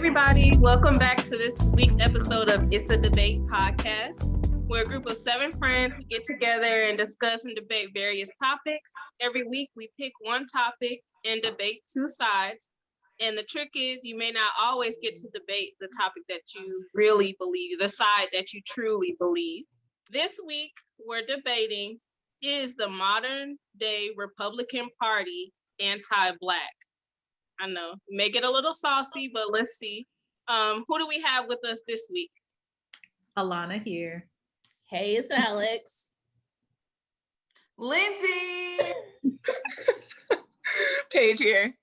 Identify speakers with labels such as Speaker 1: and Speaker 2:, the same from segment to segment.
Speaker 1: everybody. Welcome back to this week's episode of It's a Debate podcast. We're a group of 7 friends who get together and discuss and debate various topics. Every week, we pick one topic and debate 2 sides. And the trick is you may not always get to debate the topic that you really believe, the side that you truly believe. This week, we're debating, is the modern day Republican Party anti-Black? I know, may get a little saucy, but let's see. Who do we have with us this week?
Speaker 2: Alanna here.
Speaker 3: Hey, it's Alex.
Speaker 4: Lindsey.
Speaker 5: Paige here.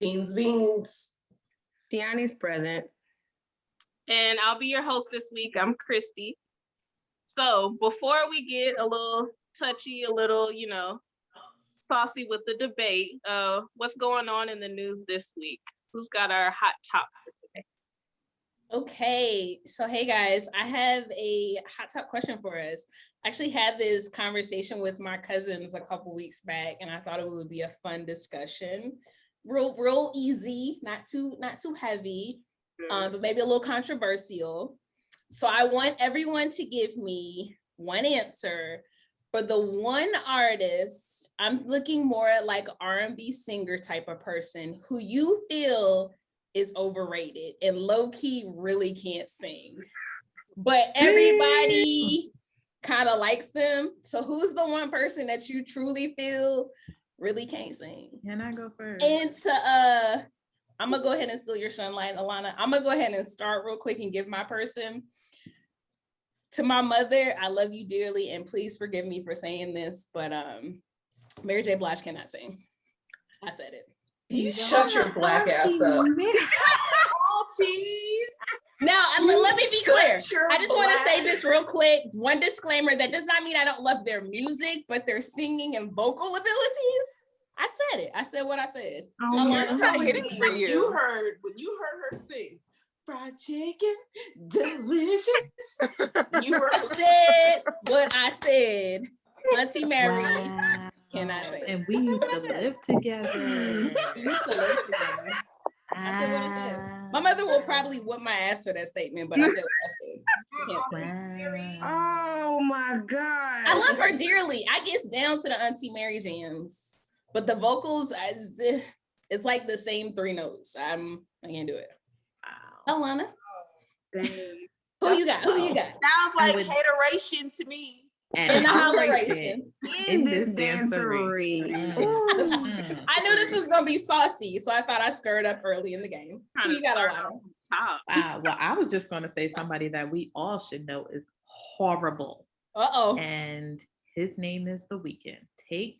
Speaker 4: Beans.
Speaker 6: Tianny's present.
Speaker 1: And I'll be your host this week. I'm Kristi. So before we get a little touchy, a little, saucy with the debate, what's going on in the news this week? Who's got our hot top for today?
Speaker 3: Okay, so hey guys, I have a hot top question for us. I actually had this conversation with my cousins a couple weeks back, and I thought it would be a fun discussion. Real easy, not too heavy, but maybe a little controversial. So I want everyone to give me one answer for the one artist. I'm looking more at like R&B singer type of person who you feel is overrated and low-key really can't sing, but everybody kind of likes them. So who's the one person that you truly feel really can't sing?
Speaker 2: Can I go first?
Speaker 3: And I'm gonna go ahead and steal your sunlight, Alanna. I'm gonna go ahead and start real quick and give my person. To my mother, I love you dearly, and please forgive me for saying this, but Mary J. Blige cannot sing. I said it.
Speaker 4: You shut your black ass up.
Speaker 3: Now, let me be clear. I just want to say this real quick. One disclaimer, that does not mean I don't love their music, but their singing and vocal abilities, I said it. I said what I said.
Speaker 5: It's not hitting for you.
Speaker 4: When you heard her sing fried chicken, delicious.
Speaker 3: I said what I said. Auntie Mary cannot sing.
Speaker 2: And we used to live together.
Speaker 3: I said what I said. My mother will probably whip my ass for that statement, but I said what I said.
Speaker 6: Oh my God.
Speaker 3: I love her dearly. I get down to the Auntie Mary jams, but the vocals, it's like the same 3 notes. I can't do it. Wow. Alanna? Who you got?
Speaker 4: Sounds like hateration to me.
Speaker 2: And
Speaker 3: the holleration.
Speaker 6: In this dancery.
Speaker 3: I knew this was gonna be saucy, so I thought I stirred up early in the game. Who you got, Alanna?
Speaker 2: Well, I was just gonna say somebody that we all should know is horrible.
Speaker 3: Uh-oh.
Speaker 2: And his name is The Weeknd. Take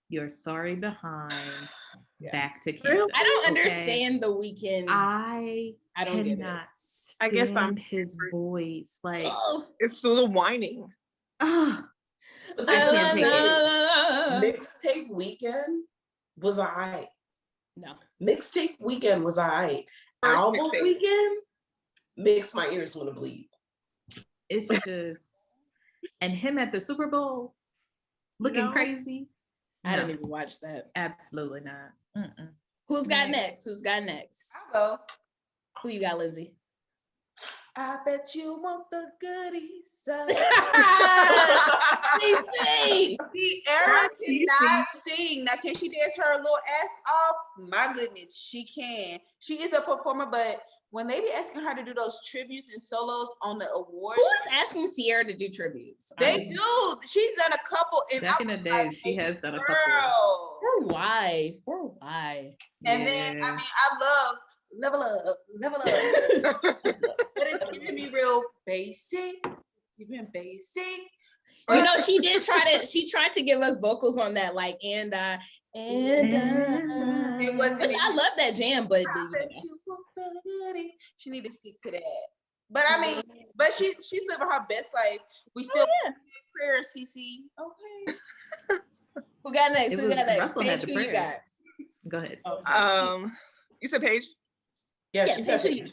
Speaker 2: your sorry behind back to Canada.
Speaker 3: I don't understand The Weeknd.
Speaker 2: I
Speaker 3: don't get it.
Speaker 1: I guess I'm
Speaker 2: his voice. Like
Speaker 5: It's a little whining.
Speaker 2: I can't take it.
Speaker 4: Mixtape Weekend was alright.
Speaker 3: No.
Speaker 4: Mixtape Weekend was alright. Album Weekend makes my ears want to bleed.
Speaker 2: It's just, and him at the Super Bowl looking crazy.
Speaker 3: I didn't even watch that.
Speaker 2: Absolutely not.
Speaker 3: Who's got next?
Speaker 4: I'll go.
Speaker 3: Who you got, Lindsey?
Speaker 4: I bet you want the goodies.
Speaker 3: Lindsey!
Speaker 4: The Era cannot sing. Now, can she dance her little ass off? My goodness, she can. She is a performer, but when they be asking her to do those tributes and solos on the awards,
Speaker 3: who is asking Sierra to do tributes?
Speaker 4: They do. She's done a couple. And
Speaker 2: back in the day, she has done a couple.
Speaker 3: For why?
Speaker 4: And then, I love level up. But it's giving me real basic. Even basic.
Speaker 3: She tried to give us vocals on that, like, it wasn't. I love that jam, but
Speaker 4: she need to stick to that. But but she's living her best life. We still prayer, CC. Okay.
Speaker 3: Who got next?
Speaker 2: Russell had the
Speaker 3: Paige, who you got?
Speaker 2: Go ahead.
Speaker 5: You said Paige?
Speaker 4: Yeah, she said Paige.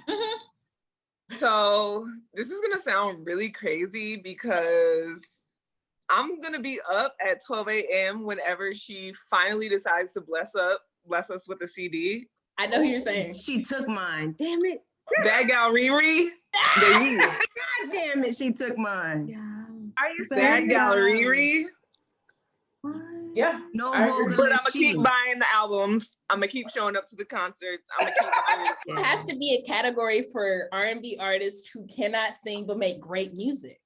Speaker 5: So this is gonna sound really crazy because I'm gonna be up at 12 a.m. whenever she finally decides to bless us with a CD.
Speaker 3: I know who you're saying.
Speaker 6: She took mine. Damn it.
Speaker 5: That gal Riri. Baby.
Speaker 6: God damn it, she took mine.
Speaker 2: Yeah.
Speaker 1: Are you
Speaker 5: That
Speaker 1: serious?
Speaker 5: gal Riri.
Speaker 2: What?
Speaker 7: Yeah.
Speaker 6: No
Speaker 7: I agree.
Speaker 6: vocalist.
Speaker 5: But I'm gonna
Speaker 6: she.
Speaker 5: keep buying the albums. I'm gonna keep showing up to the concerts. I'm gonna keep buying it.
Speaker 3: There has to be a category for R&B artists who cannot sing but make great music.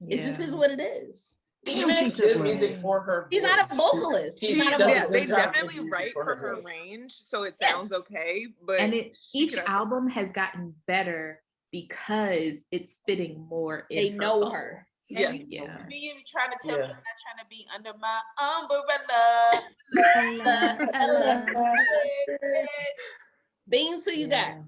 Speaker 3: It just is what it is.
Speaker 7: She
Speaker 6: Damn,
Speaker 7: makes
Speaker 6: she took
Speaker 7: good
Speaker 6: mine.
Speaker 7: music for her.
Speaker 3: She's not a
Speaker 7: voice.
Speaker 3: vocalist. She's not a
Speaker 7: does
Speaker 5: Yeah,
Speaker 7: good
Speaker 5: they
Speaker 7: job with
Speaker 5: definitely
Speaker 7: music
Speaker 5: write for her
Speaker 7: voice.
Speaker 5: range, so it sounds
Speaker 3: Yes.
Speaker 5: okay. But
Speaker 2: And
Speaker 5: she
Speaker 2: each
Speaker 5: could have-
Speaker 2: album has gotten better because it's fitting more in
Speaker 3: They
Speaker 2: her
Speaker 3: know
Speaker 2: vocal.
Speaker 3: her.
Speaker 4: And
Speaker 5: Yeah.
Speaker 4: you
Speaker 2: Yeah.
Speaker 4: be trying to tell me
Speaker 7: Yeah.
Speaker 4: I'm not trying to be under my umbrella.
Speaker 3: Beans, who you got?
Speaker 2: Yeah.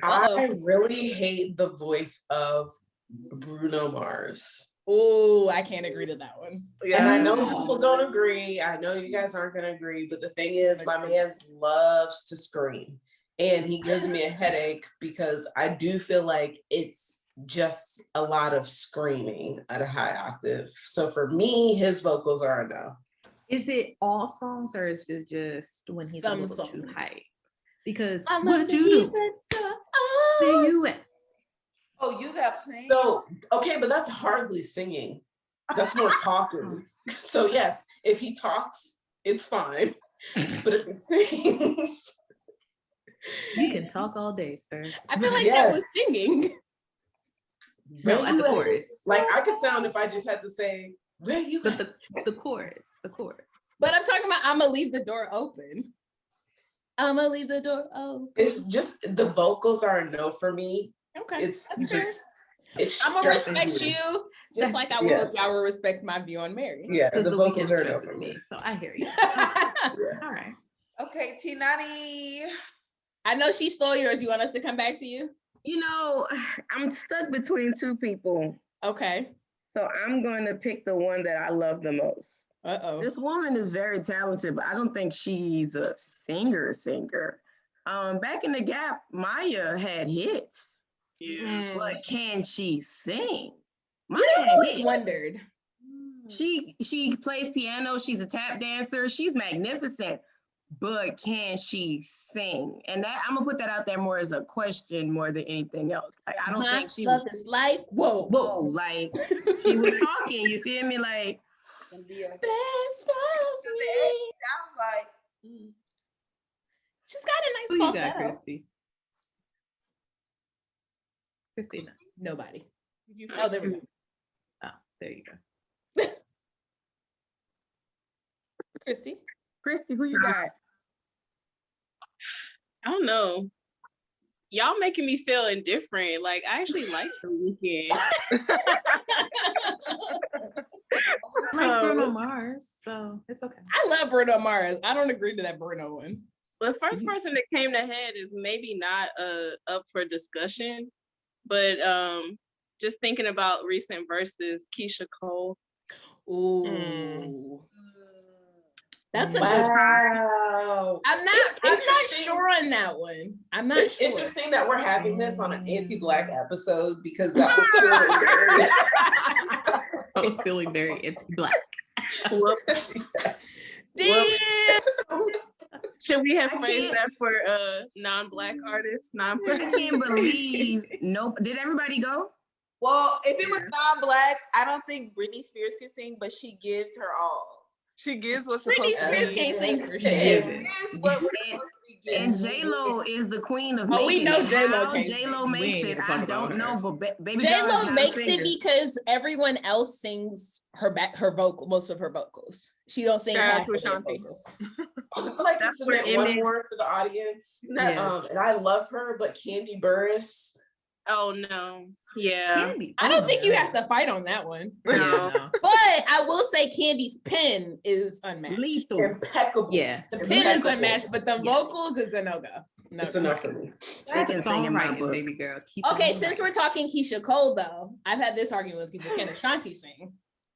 Speaker 7: I really hate the voice of Bruno Mars.
Speaker 3: Oh, I can't agree to that one.
Speaker 7: And I
Speaker 5: Yeah.
Speaker 7: know people don't agree. I know you guys aren't gonna agree, but the thing is, my man loves to scream. And he gives me a headache because I do feel like it's just a lot of screaming at a high octave. So for me, his vocals are a no.
Speaker 2: Is it all songs or is it just when he's
Speaker 3: Some
Speaker 2: a little too
Speaker 3: songs.
Speaker 2: high? Because
Speaker 3: I'ma
Speaker 2: what you
Speaker 3: leave
Speaker 2: do?
Speaker 3: the door
Speaker 2: Where
Speaker 3: open.
Speaker 2: you at?
Speaker 4: Oh, you got plenty.
Speaker 7: So, okay, but that's hardly singing. That's more talking. So yes, if he talks, it's fine. But if he sings,
Speaker 2: You can talk all day, sir.
Speaker 3: I feel like that was
Speaker 7: Yes.
Speaker 3: singing.
Speaker 2: No,
Speaker 7: where
Speaker 2: at
Speaker 7: you
Speaker 2: the
Speaker 7: at?
Speaker 2: chorus.
Speaker 7: Like I could sound if I just had to say, where you
Speaker 2: But
Speaker 7: at?
Speaker 2: the chorus.
Speaker 3: But I'm talking about I'm gonna leave the door open. I'm gonna leave the door open.
Speaker 7: It's just the vocals are a no for me.
Speaker 3: Okay.
Speaker 7: It's
Speaker 3: that's
Speaker 7: just it
Speaker 3: I'm gonna
Speaker 7: stresses
Speaker 3: respect
Speaker 7: me.
Speaker 3: you just like I would y'all will respect my view on Mary.
Speaker 7: Yeah,
Speaker 2: Because
Speaker 7: the
Speaker 2: the
Speaker 7: vocals
Speaker 2: weekend
Speaker 7: are a no
Speaker 2: stresses
Speaker 7: for
Speaker 2: me.
Speaker 7: me.
Speaker 2: So I hear you.
Speaker 7: Yeah.
Speaker 2: All right.
Speaker 4: Okay, Tianny.
Speaker 3: I know she stole yours. You want us to come back to you?
Speaker 6: You know, I'm stuck between two people.
Speaker 3: Okay.
Speaker 6: So I'm going to pick the one that I love the most.
Speaker 3: Uh-oh.
Speaker 6: This woman is very talented, but I don't think she's a singer. Back in the Gap, Maya had hits, but can she sing? Maya
Speaker 3: I
Speaker 6: had
Speaker 3: always
Speaker 6: hits.
Speaker 3: wondered.
Speaker 6: She plays piano. She's a tap dancer. She's magnificent, but can she sing? And that I'm gonna put that out there more as a question more than anything else. Like I don't think she
Speaker 3: love
Speaker 6: was.
Speaker 3: his life. Whoa.
Speaker 6: Whoa, like she was talking. You feel me? Like
Speaker 3: Best of
Speaker 4: The
Speaker 3: me.
Speaker 4: A sounds like.
Speaker 3: She's got a
Speaker 2: Who
Speaker 3: nice
Speaker 2: you got,
Speaker 3: falsetto.
Speaker 2: Kristi? Christina.
Speaker 3: Nobody.
Speaker 4: You
Speaker 3: Oh, there we go.
Speaker 2: Oh, there you go.
Speaker 3: Kristi.
Speaker 6: Kristi, who you got?
Speaker 1: I don't know. Y'all making me feel indifferent. Like I actually like the weekend.
Speaker 2: I like Bruno Mars, so it's okay.
Speaker 3: I love Bruno Mars. I don't agree to that Bruno one.
Speaker 1: The first person that came to head is maybe not up for discussion, but just thinking about recent verses, Keisha Cole.
Speaker 3: Ooh. That's a good
Speaker 7: Wow.
Speaker 3: I'm not
Speaker 7: interesting.
Speaker 3: sure on that one. I'm not
Speaker 7: It's
Speaker 3: sure.
Speaker 7: interesting that we're having this on an anti-Black episode because that was feeling very
Speaker 2: I was feeling very anti-Black.
Speaker 1: Whoops.
Speaker 3: Damn.
Speaker 1: Should we have
Speaker 6: I
Speaker 1: phrased
Speaker 6: can't-
Speaker 1: that for non-Black artists?
Speaker 6: I can't believe. Nope. Did everybody go?
Speaker 4: Well, if it was non-Black, I don't think Britney Spears can sing, but she gives her all.
Speaker 5: She gives what's
Speaker 3: Britney
Speaker 5: supposed to
Speaker 3: Spears
Speaker 5: be.
Speaker 3: can't sing for
Speaker 4: It
Speaker 3: shit.
Speaker 4: is what was supposed to be given.
Speaker 6: And J-Lo is the queen of
Speaker 3: Oh, we
Speaker 6: making
Speaker 3: know
Speaker 6: it.
Speaker 3: J-Lo
Speaker 6: How
Speaker 3: can't
Speaker 6: J-Lo
Speaker 2: sing.
Speaker 6: makes
Speaker 2: We
Speaker 6: it,
Speaker 2: ain't
Speaker 6: I
Speaker 2: talking about
Speaker 6: don't know,
Speaker 2: her.
Speaker 6: but baby
Speaker 3: J
Speaker 6: girl is
Speaker 3: Lo
Speaker 6: not a
Speaker 3: makes
Speaker 6: singer.
Speaker 3: it because everyone else sings her vocal, most of her vocals. She don't sing
Speaker 5: Shout out
Speaker 3: half
Speaker 5: to
Speaker 3: of their
Speaker 5: Ashanti.
Speaker 3: vocals.
Speaker 7: I'd like to
Speaker 1: That's where
Speaker 7: submit one
Speaker 1: image-
Speaker 7: more for the audience.
Speaker 2: Yeah.
Speaker 7: And I love her, but Candy Burris.
Speaker 1: Oh no. Yeah.
Speaker 2: Candy.
Speaker 3: I don't think you
Speaker 2: know.
Speaker 3: have to fight on that one.
Speaker 2: Yeah,
Speaker 1: No.
Speaker 2: no.
Speaker 3: But I will say Candy's pen is unmatched.
Speaker 6: Lethal.
Speaker 7: Impeccable.
Speaker 2: Yeah.
Speaker 3: The pen is
Speaker 7: Impeccable.
Speaker 3: unmatched, but the
Speaker 2: Yes.
Speaker 3: vocals is a no-go. No.
Speaker 7: It's enough for me.
Speaker 6: She can
Speaker 2: Keep
Speaker 6: sing
Speaker 2: on
Speaker 6: in my
Speaker 2: writing,
Speaker 6: book.
Speaker 2: baby girl. Keep
Speaker 3: Okay,
Speaker 2: on
Speaker 3: since we're
Speaker 2: writing.
Speaker 3: talking Keisha Cole though, I've had this argument with people. Can Ashanti sing?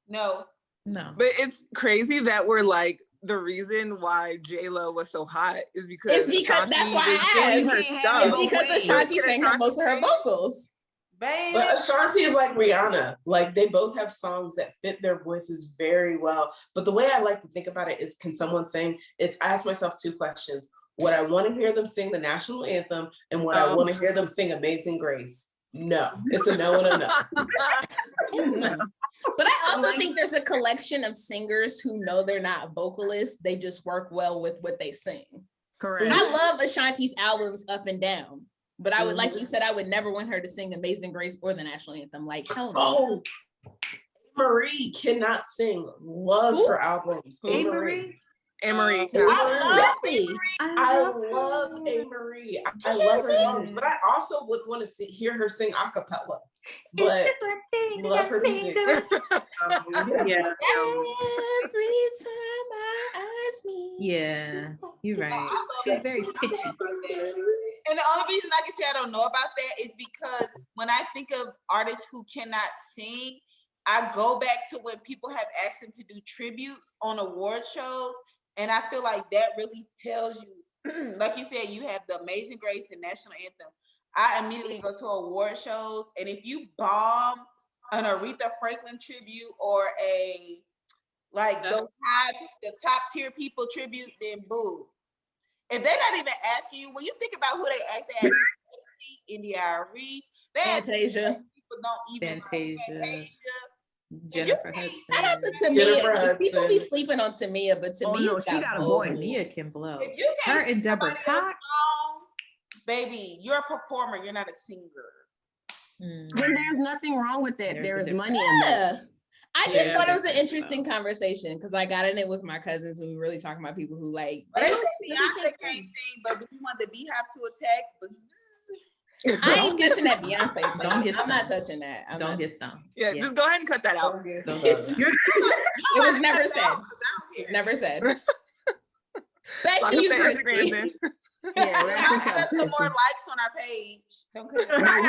Speaker 4: No.
Speaker 2: No.
Speaker 5: But it's crazy that we're like the reason why J-Lo was so hot is because
Speaker 3: It's because- that's why I
Speaker 5: was doing
Speaker 6: asked.
Speaker 5: her
Speaker 6: You can't
Speaker 5: stuff.
Speaker 6: have
Speaker 3: It's
Speaker 6: both
Speaker 3: because
Speaker 6: ways.
Speaker 3: Ashanti sang her most of her vocals.
Speaker 4: Baby.
Speaker 7: But Ashanti is like Rihanna. Like they both have songs that fit their voices very well. But the way I like to think about it is, can someone sing? It's I ask myself two questions. Would I want to hear them sing the national anthem, and would I want to hear them sing Amazing Grace? No. It's a no and a no.
Speaker 3: But I also think there's a collection of singers who know they're not vocalists. They just work well with what they sing.
Speaker 6: Correct.
Speaker 3: I love Ashanti's albums up and down. But I would, like you said, I would never want her to sing Amazing Grace or the national anthem. Like, hell no.
Speaker 7: Oh, Marie cannot sing. Love her albums.
Speaker 2: Marie.
Speaker 5: Marie.
Speaker 7: I love Marie. I love her songs, but I also would want to hear her sing a cappella. But love her music.
Speaker 2: Yeah.
Speaker 3: Every time my eyes meet.
Speaker 2: Yeah, you're right. She's very pitchy.
Speaker 4: And the only reason I can say I don't know about that is because when I think of artists who cannot sing, I go back to when people have asked them to do tributes on award shows. And I feel like that really tells you, like you said, you have the Amazing Grace and National Anthem. I immediately go to award shows. And if you bomb an Aretha Franklin tribute or the top tier people tribute, then boo. If they're not even asking you, when you think about who they ask, India.Arie,
Speaker 3: Fantasia.
Speaker 4: People don't even
Speaker 2: Fantasia. Jennifer Hudson.
Speaker 3: Shout out to Tamia. People be sleeping on Tamia, but Tamia
Speaker 6: she got a voice.
Speaker 2: Tamia can blow.
Speaker 4: If you
Speaker 2: Her and Deborah Cox.
Speaker 4: Baby, you're a performer. You're not a singer.
Speaker 6: And there's nothing wrong with that. There is money in that.
Speaker 3: I just thought it was an interesting conversation because I got in it with my cousins and we were really talking about people who like.
Speaker 4: But they say Beyonce can't sing, but do you want the Beehive to attack?
Speaker 3: I ain't touching that Beyonce.
Speaker 2: I'm
Speaker 3: not touching that.
Speaker 2: Don't get stung.
Speaker 5: Yeah, just go ahead and cut that out.
Speaker 3: It was never said. It's never said. Back to you, Kristi.
Speaker 6: Yeah,
Speaker 4: let's put more likes on our page.
Speaker 6: We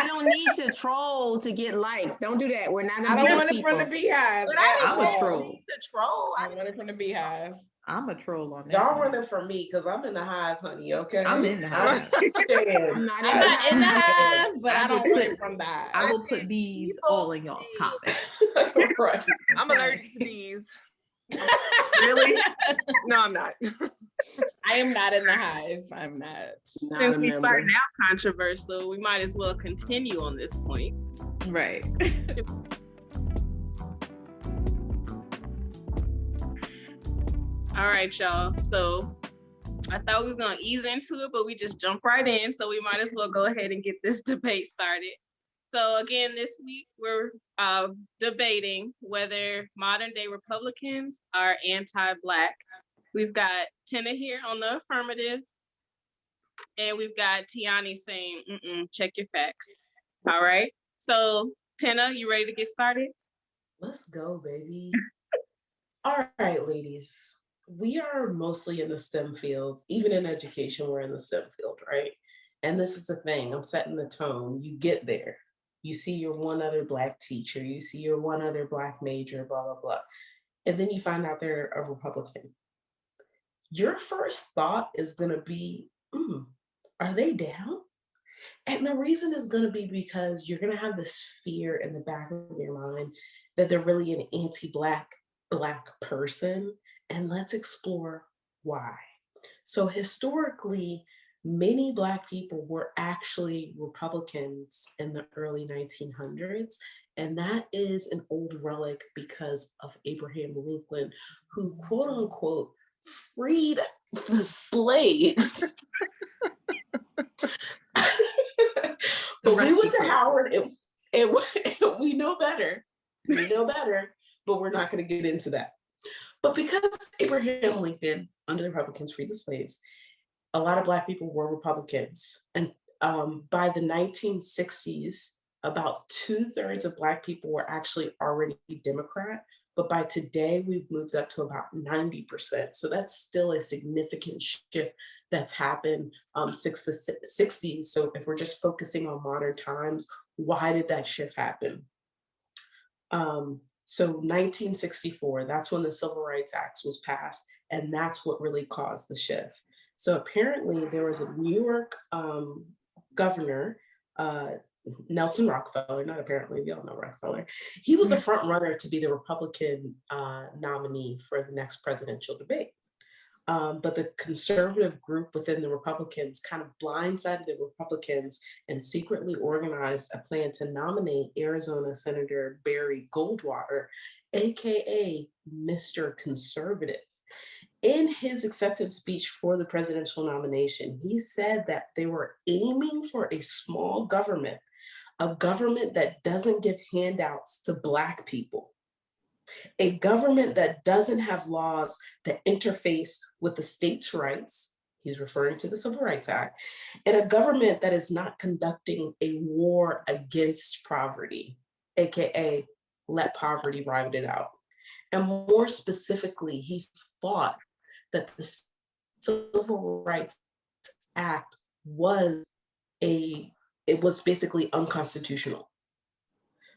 Speaker 6: don't need to troll to get likes. Don't do that. We're not gonna.
Speaker 3: I don't want it from the Beehive.
Speaker 2: I'm a troll.
Speaker 4: I
Speaker 3: want it from the Beehive.
Speaker 2: I'm a troll on that.
Speaker 7: Y'all running from me because I'm in the hive, honey. Okay,
Speaker 2: I'm in the hive.
Speaker 3: I'm not in the hive, but I don't want it from the hive.
Speaker 2: I will put bees all in y'all's comments.
Speaker 7: Right.
Speaker 5: I'm allergic to bees. Really? No, I'm not.
Speaker 3: I am not in the hive. I'm not.
Speaker 1: Since we started out controversial, we might as well continue on this point.
Speaker 2: Right.
Speaker 1: All right, y'all. So I thought we were going to ease into it, but we just jumped right in. So we might as well go ahead and get this debate started. So again, this week we're debating whether modern day Republicans are anti-Black. We've got Tena here on the affirmative, and we've got Tianny saying, check your facts. All right. So Tena, you ready to get started?
Speaker 7: Let's go, baby. All right, ladies. We are mostly in the STEM fields. Even in education, we're in the STEM field, right? And this is the thing. I'm setting the tone. You get there. You see your one other Black teacher. You see your one other Black major, blah, blah, blah. And then you find out they're a Republican. Your first thought is going to be, are they down? And the reason is going to be because you're going to have this fear in the back of your mind that they're really an anti-Black person. And let's explore why. So historically, many Black people were actually Republicans in the early 1900s. And that is an old relic because of Abraham Lincoln, who quote unquote freed the slaves. But we went to Howard and we know better. We know better, but we're not going to get into that. But because Abraham Lincoln, under the Republicans, freed the slaves, a lot of Black people were Republicans. And by the 1960s, about 2/3 of Black people were actually already Democrat. But by today, we've moved up to about 90%. So that's still a significant shift that's happened since the 60s. So if we're just focusing on modern times, why did that shift happen? So 1964, that's when the Civil Rights Act was passed, and that's what really caused the shift. So apparently there was a New York governor Nelson Rockefeller, not apparently, we all know Rockefeller. He was a front runner to be the Republican nominee for the next presidential debate. But the conservative group within the Republicans kind of blindsided the Republicans and secretly organized a plan to nominate Arizona Senator Barry Goldwater, AKA Mr. Conservative. In his acceptance speech for the presidential nomination, he said that they were aiming for a small government, a government that doesn't give handouts to Black people, a government that doesn't have laws that interface with the state's rights, he's referring to the Civil Rights Act, and a government that is not conducting a war against poverty, AKA let poverty ride it out. And more specifically, he thought that the Civil Rights Act was basically unconstitutional.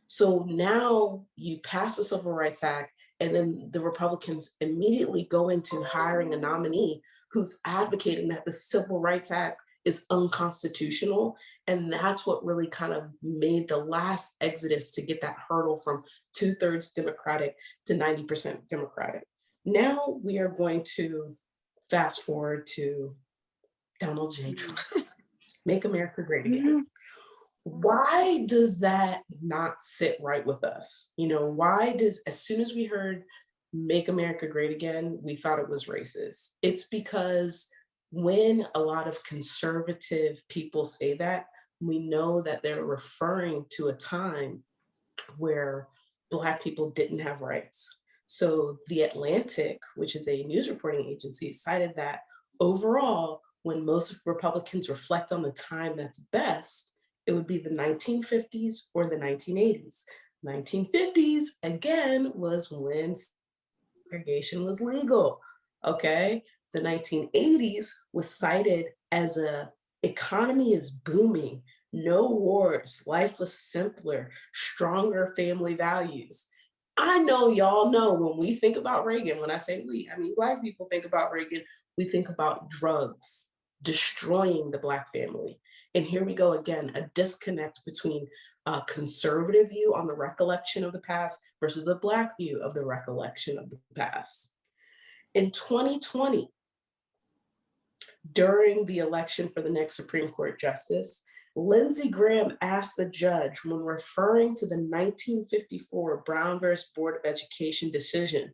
Speaker 7: So now you pass the Civil Rights Act, and then the Republicans immediately go into hiring a nominee who's advocating that the Civil Rights Act is unconstitutional. And that's what really kind of made the last exodus to get that hurdle from 2/3 Democratic to 90% Democratic. Now we are going to fast forward to Donald J. Trump. Make America Great Again. Why does that not sit right with us? Why does, as soon as we heard Make America Great Again, we thought it was racist? It's because when a lot of conservative people say that, we know that they're referring to a time where Black people didn't have rights. So The Atlantic, which is a news reporting agency, cited that overall, when most Republicans reflect on the time that's best, it would be the 1950s or the 1980s. 1950s, again, was when segregation was legal, okay? The 1980s was cited as a economy is booming, no wars, life was simpler, stronger family values. I know y'all know when we think about Reagan, when I say we, I mean Black people think about Reagan, we think about drugs, destroying the Black family. And here we go again, a disconnect between a conservative view on the recollection of the past versus the Black view of the recollection of the past. In 2020, during the election for the next Supreme Court justice, Lindsey Graham asked the judge, when referring to the 1954 Brown versus Board of Education decision,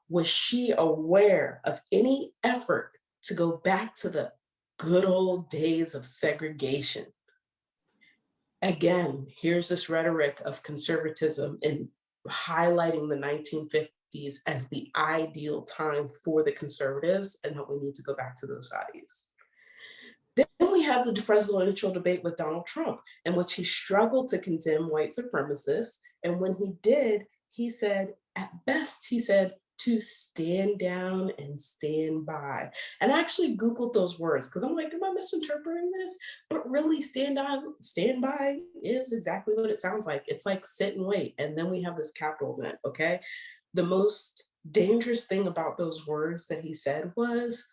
Speaker 7: was she aware of any effort to go back to the good old days of segregation? Again, here's this rhetoric of conservatism and highlighting the 1950s as the ideal time for the conservatives and that we need to go back to those values. Then we have the presidential debate with Donald Trump, in which he struggled to condemn white supremacists. And when he did, he said, at best, he said, to stand down and stand by. And I actually Googled those words because I'm like, am I misinterpreting this? But really, stand by is exactly what it sounds like. It's like sit and wait. And then we have this Capitol event, okay? The most dangerous thing about those words that he said was,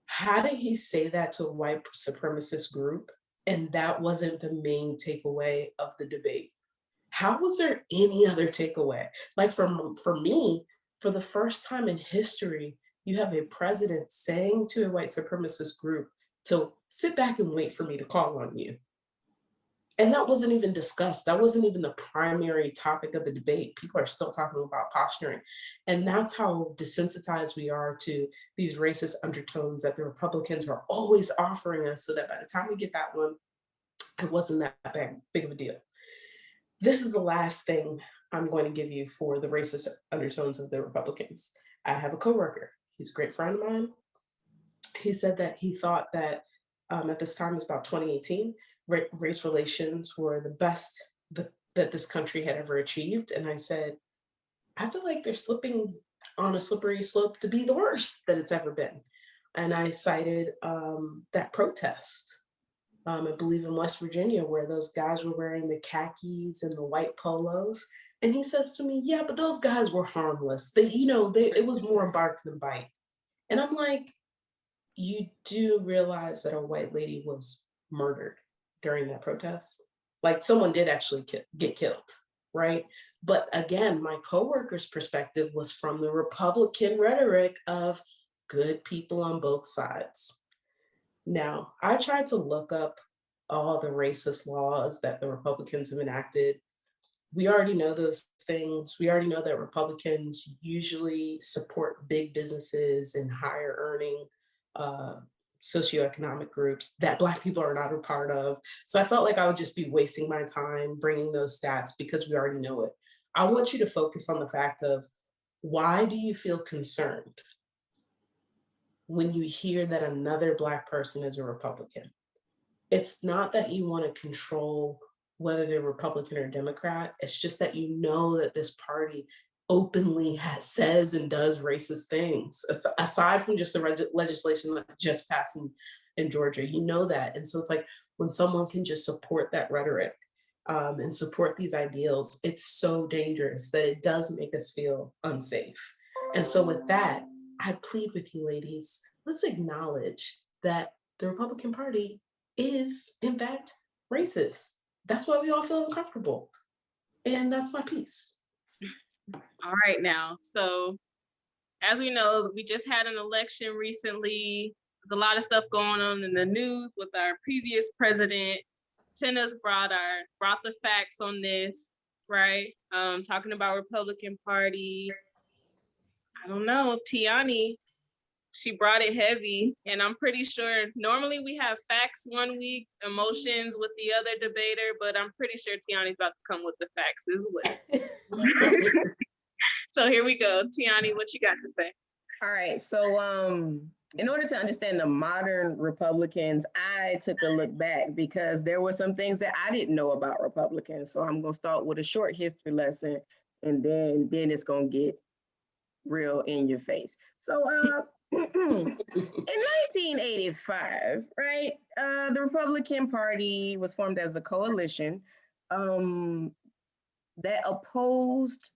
Speaker 7: how did he say that to a white supremacist group? And that wasn't the main takeaway of the debate. How was there any other takeaway? Like for me, for the first time in history, you have a president saying to a white supremacist group to sit back and wait for me to call on you. And that wasn't even discussed. That wasn't even the primary topic of the debate. People are still talking about posturing. And that's how desensitized we are to these racist undertones that the Republicans are always offering us, so that by the time we get that one, it wasn't that big of a deal. This is the last thing I'm going to give you for the racist undertones of the Republicans. I have a coworker. He's a great friend of mine. He said that he thought that at this time, it's about 2018, race relations were the best that this country had ever achieved. And I said, I feel like they're slipping on a slippery slope to be the worst that it's ever been. And I cited that protest, I believe in West Virginia, where those guys were wearing the khakis and the white polos. And he says to me, yeah, but those guys were harmless. It was more bark than bite. And I'm like, you do realize that a white lady was murdered during that protest? like someone did actually get killed, right? But again, my coworker's perspective was from the Republican rhetoric of good people on both sides. Now, I tried to look up all the racist laws that the Republicans have enacted. We already know those things. We already know that Republicans usually support big businesses and higher earning socioeconomic groups that Black people are not a part of. So I felt like I would just be wasting my time bringing those stats because we already know it. I want you to focus on the fact of, why do you feel concerned when you hear that another Black person is a Republican? It's not that you want to control whether they're Republican or Democrat. It's just that you know that this party openly says and does racist things, aside from just the legislation that just passed in Georgia. You know that. And so it's like, when someone can just support that rhetoric and support these ideals, it's so dangerous that it does make us feel unsafe. And so with that, I plead with you ladies, let's acknowledge that the Republican Party is in fact racist. That's why we all feel uncomfortable. And that's my piece.
Speaker 1: All right now. So as we know, we just had an election recently. There's a lot of stuff going on in the news with our previous president. Tena's brought the facts on this, right? Talking about Republican Party. I don't know, Tianny, she brought it heavy, and I'm pretty sure normally we have facts one week, emotions with the other debater, but I'm pretty sure Tianny's about to come with the facts as well. So here we go. Tianny, what you got to say?
Speaker 6: All right, so in order to understand the modern Republicans, I took a look back because there were some things that I didn't know about Republicans. So I'm gonna start with a short history lesson, and then it's gonna get real in your face. So in 1985, right, the Republican Party was formed as a coalition that opposed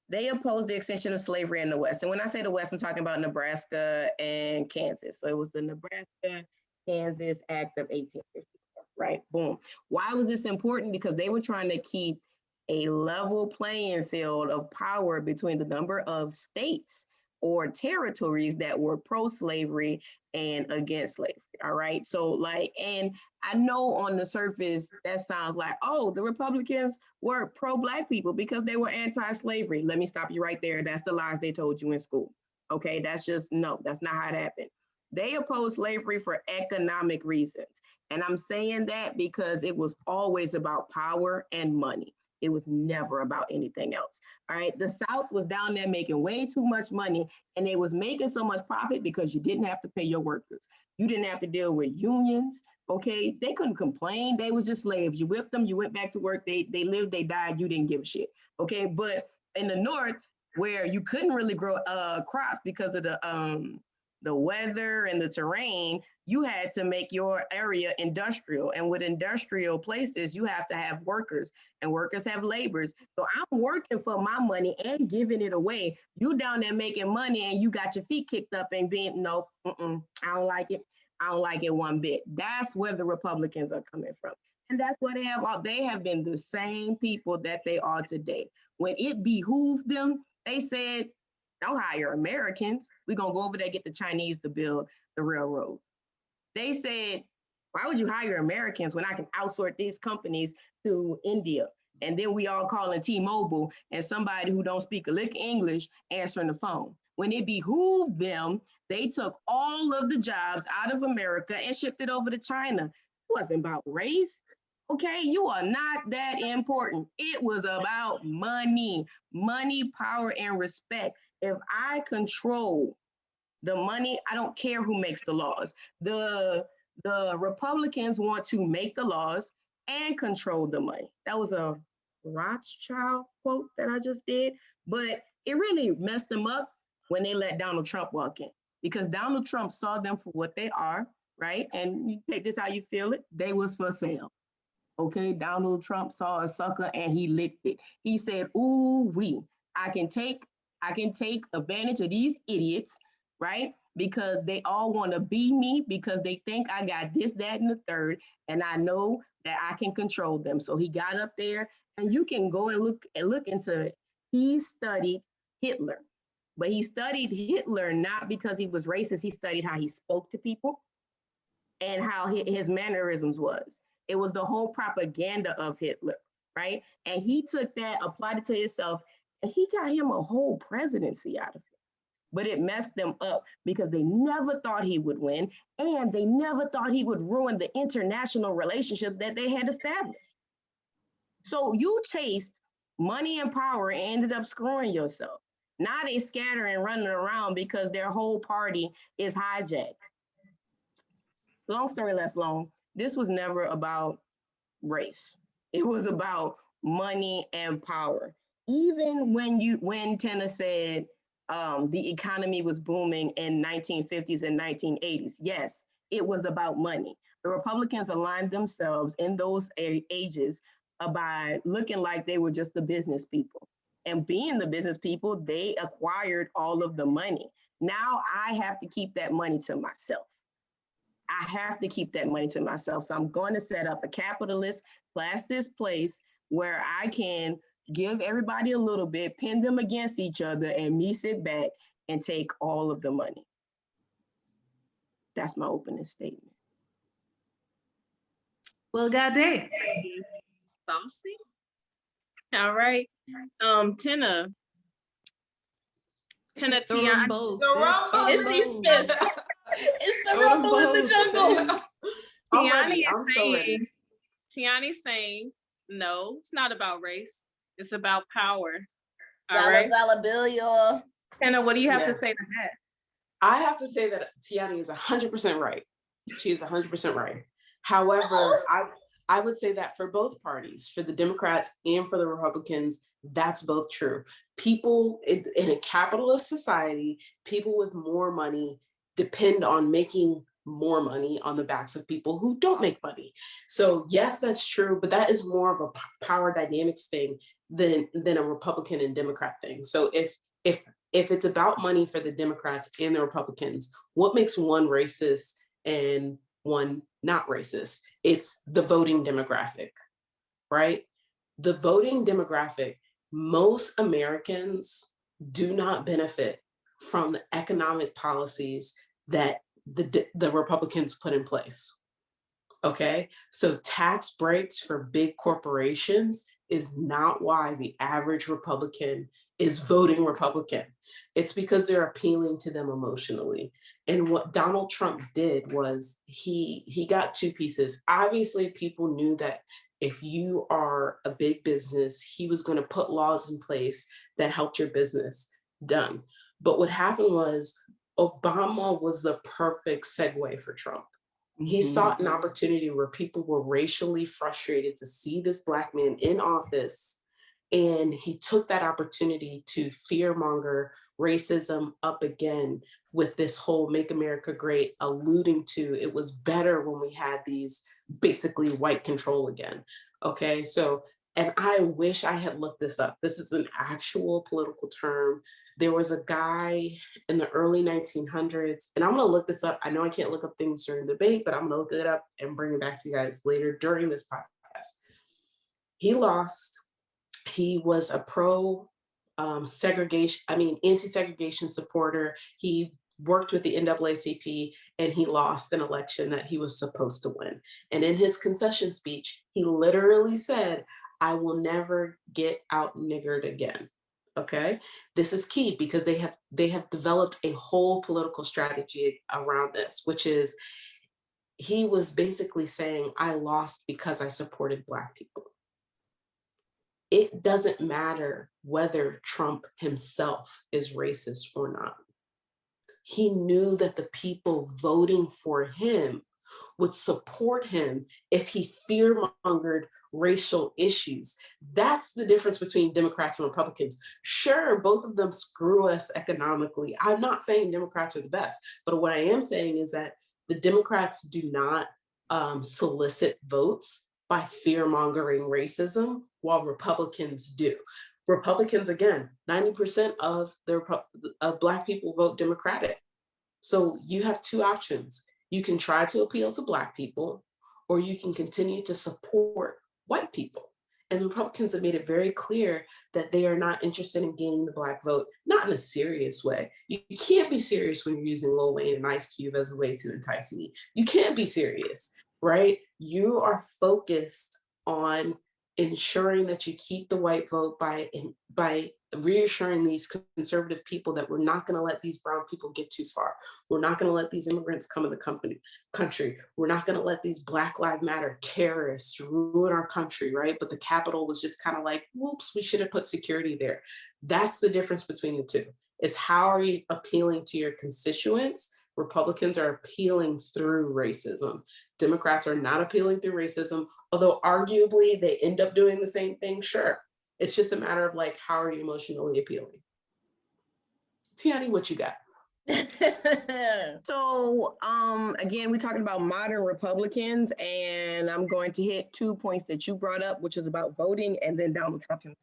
Speaker 6: the extension of slavery in the West. And when I say the West, I'm talking about Nebraska and Kansas. So it was the Nebraska-Kansas Act of 1854, right? Boom. Why was this important? Because they were trying to keep a level playing field of power between the number of states or territories that were pro-slavery and against slavery, all right? So and I know on the surface, that sounds like, oh, the Republicans were pro-Black people because they were anti-slavery. Let me stop you right there. That's the lies they told you in school, okay? That's not how it happened. They opposed slavery for economic reasons. And I'm saying that because it was always about power and money. It was never about anything else. All right. The South was down there making way too much money, and they was making so much profit because you didn't have to pay your workers. You didn't have to deal with unions. Okay. They couldn't complain. They was just slaves. You whipped them. You went back to work. They lived. They died. You didn't give a shit. Okay. But in the North, where you couldn't really grow crops because of the weather and the terrain, you had to make your area industrial. And with industrial places, you have to have workers, and workers have laborers. So I'm working for my money and giving it away. You down there making money and you got your feet kicked up and being, no, I don't like it. I don't like it one bit. That's where the Republicans are coming from. And that's what they have been the same people that they are today. When it behooved them, they said, don't hire Americans. We're going to go over there and get the Chinese to build the railroad. They said, why would you hire Americans when I can outsource these companies to India? And then we all calling T-Mobile and somebody who don't speak a lick English answering the phone. When it behooved them, they took all of the jobs out of America and shipped it over to China. It wasn't about race. Okay, you are not that important. It was about money, power, and respect. If I control the money, I don't care who makes the laws. The Republicans want to make the laws and control the money. That was a Rothschild quote that I just did, but it really messed them up when they let Donald Trump walk in, because Donald Trump saw them for what they are, right? And you take this how you feel it, they was for sale. Okay, Donald Trump saw a sucker and he licked it. He said, ooh, I can take advantage of these idiots, right? Because they all want to be me because they think I got this, that, and the third. And I know that I can control them. So he got up there, and you can go and look into it. He studied Hitler, but he studied Hitler not because he was racist. He studied how he spoke to people and how his mannerisms was. It was the whole propaganda of Hitler, right? And he took that, applied it to himself, and he got him a whole presidency out of it. But it messed them up because they never thought he would win, and they never thought he would ruin the international relationships that they had established. So you chased money and power and ended up screwing yourself. Now they scatter and running around because their whole party is hijacked. Long story less long, this was never about race. It was about money and power. Even when Tena said the economy was booming in 1950s and 1980s, yes, it was about money. The Republicans aligned themselves in those ages by looking like they were just the business people. And being the business people, they acquired all of the money. Now I have to keep that money to myself. I have to keep that money to myself. So I'm going to set up a capitalist, classist place where I can give everybody a little bit, pin them against each other, and me sit back and take all of the money. That's my opening statement.
Speaker 2: Well, goddamn.
Speaker 1: Saucy. All right. Tena,
Speaker 2: The
Speaker 1: Tianny.
Speaker 2: rumble.
Speaker 4: The rumble.
Speaker 3: It's these fists. It's the rumble in the jungle.
Speaker 7: I'm
Speaker 1: Tianny
Speaker 7: ready. I'm
Speaker 1: is
Speaker 7: so ready.
Speaker 1: saying, Tianny's saying, no, it's not about race. It's about power. All
Speaker 3: Dollar,
Speaker 1: right.
Speaker 3: dollar bill, y'all.
Speaker 1: Tena, what do you have to
Speaker 7: Yes.
Speaker 1: say to that?
Speaker 7: I have to say that Tianny is 100% right. She is 100% right. However, I would say that for both parties, for the Democrats and for the Republicans, that's both true. People in a capitalist society, people with more money depend on making more money on the backs of people who don't make money. So yes, that's true, but that is more of a power dynamics thing than a Republican and Democrat thing. So if it's about money for the Democrats and the Republicans, what makes one racist and one not racist? It's the voting demographic, right? The voting demographic, most Americans do not benefit from the economic policies that the Republicans put in place. Okay, so tax breaks for big corporations is not why the average Republican is voting Republican. It's because they're appealing to them emotionally. And what Donald Trump did was he got two pieces. Obviously, people knew that if you are a big business, he was going to put laws in place that helped your business. Done. But what happened was Obama was the perfect segue for Trump. He sought an opportunity where people were racially frustrated to see this Black man in office. And he took that opportunity to fearmonger racism up again with this whole Make America Great, alluding to it was better when we had these basically white control again. Okay, so, and I wish I had looked this up. This is an actual political term. There was a guy in the early 1900s, and I'm going to look this up. I know I can't look up things during debate, but I'm going to look it up and bring it back to you guys later during this podcast. He lost. He was a anti-segregation supporter. He worked with the NAACP, and he lost an election that he was supposed to win. And in his concession speech, he literally said, "I will never get out niggered again." Okay, this is key because they have developed a whole political strategy around this, which is he was basically saying, I lost because I supported Black people. It doesn't matter whether Trump himself is racist or not. He knew that the people voting for him would support him if he fearmongered racial issues. That's the difference between Democrats and Republicans. Sure, both of them screw us economically. I'm not saying Democrats are the best, but what I am saying is that the Democrats do not solicit votes by fearmongering racism, while Republicans do. Republicans, again, 90% of Black people vote Democratic. So you have two options. You can try to appeal to Black people, or you can continue to support white people. And Republicans have made it very clear that they are not interested in gaining the Black vote, not in a serious way. You can't be serious when you're using Lil Wayne and Ice Cube as a way to entice me. You can't be serious, right? You are focused on ensuring that you keep the white vote by reassuring these conservative people that we're not going to let these brown people get too far. We're not going to let these immigrants come in the country. We're not going to let these Black Lives Matter terrorists ruin our country, right? But the Capitol was just kind of like, whoops, we should have put security there. That's the difference between the two, is how are you appealing to your constituents? Republicans are appealing through racism. Democrats are not appealing through racism, although arguably they end up doing the same thing, sure. It's just a matter of like, how are you emotionally appealing? Tianny, what you got?
Speaker 6: So again, we're talking about modern Republicans, and I'm going to hit 2 points that you brought up, which is about voting and then Donald Trump himself.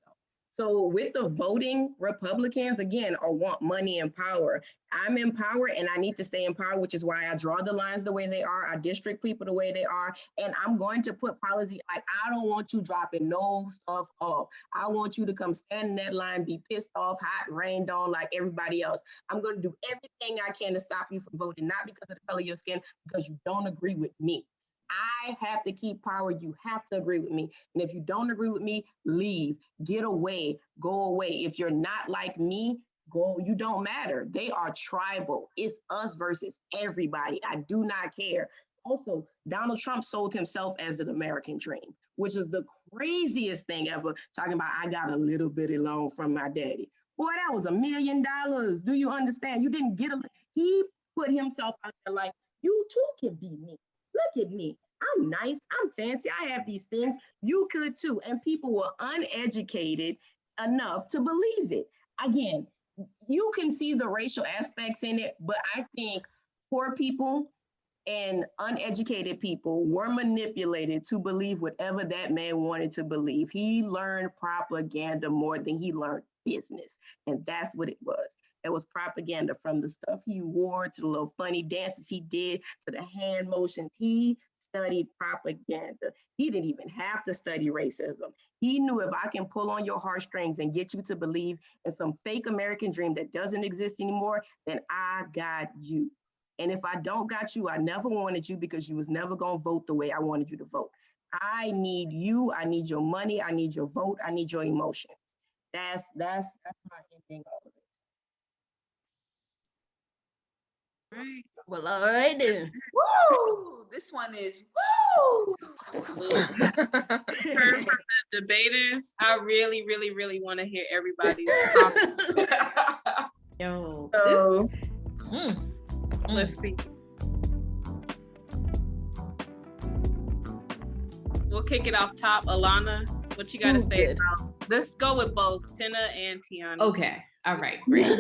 Speaker 6: So with the voting Republicans, again, want money and power. I'm in power and I need to stay in power, which is why I draw the lines the way they are. I district people the way they are. And I'm going to put policy, like, I don't want you dropping no stuff off. I want you to come stand in that line, be pissed off, hot, rained on like everybody else. I'm going to do everything I can to stop you from voting, not because of the color of your skin, because you don't agree with me. I have to keep power. You have to agree with me. And if you don't agree with me, leave, get away, go away. If you're not like me, go, you don't matter. They are tribal. It's us versus everybody. I do not care. Also, Donald Trump sold himself as an American dream, which is the craziest thing ever, talking about, I got a little bitty loan from my daddy. Boy, that was $1 million. Do you understand? You didn't get he put himself out there like, you too can be me. Look at me. I'm nice. I'm fancy. I have these things. You could too. And people were uneducated enough to believe it. Again, you can see the racial aspects in it, but I think poor people and uneducated people were manipulated to believe whatever that man wanted to believe. He learned propaganda more than he learned business. And that's what it was. It was propaganda, from the stuff he wore to the little funny dances he did to the hand motions. He studied propaganda. He didn't even have to study racism. He knew, if I can pull on your heartstrings and get you to believe in some fake American dream that doesn't exist anymore, then I got you. And if I don't got you, I never wanted you, because you was never gonna vote the way I wanted you to vote. I need you. I need your money. I need your vote. I need your emotions. That's my ending of it.
Speaker 3: Right. Well, all right then.
Speaker 4: Woo! This one is woo!
Speaker 1: From the debaters, I really, really, really want to hear everybody's comments.
Speaker 2: Yo,
Speaker 1: So, let's see. We'll kick it off top. Alanna, what you got to say about? Let's go with both Tena and Tianny.
Speaker 2: okay. All right. Great.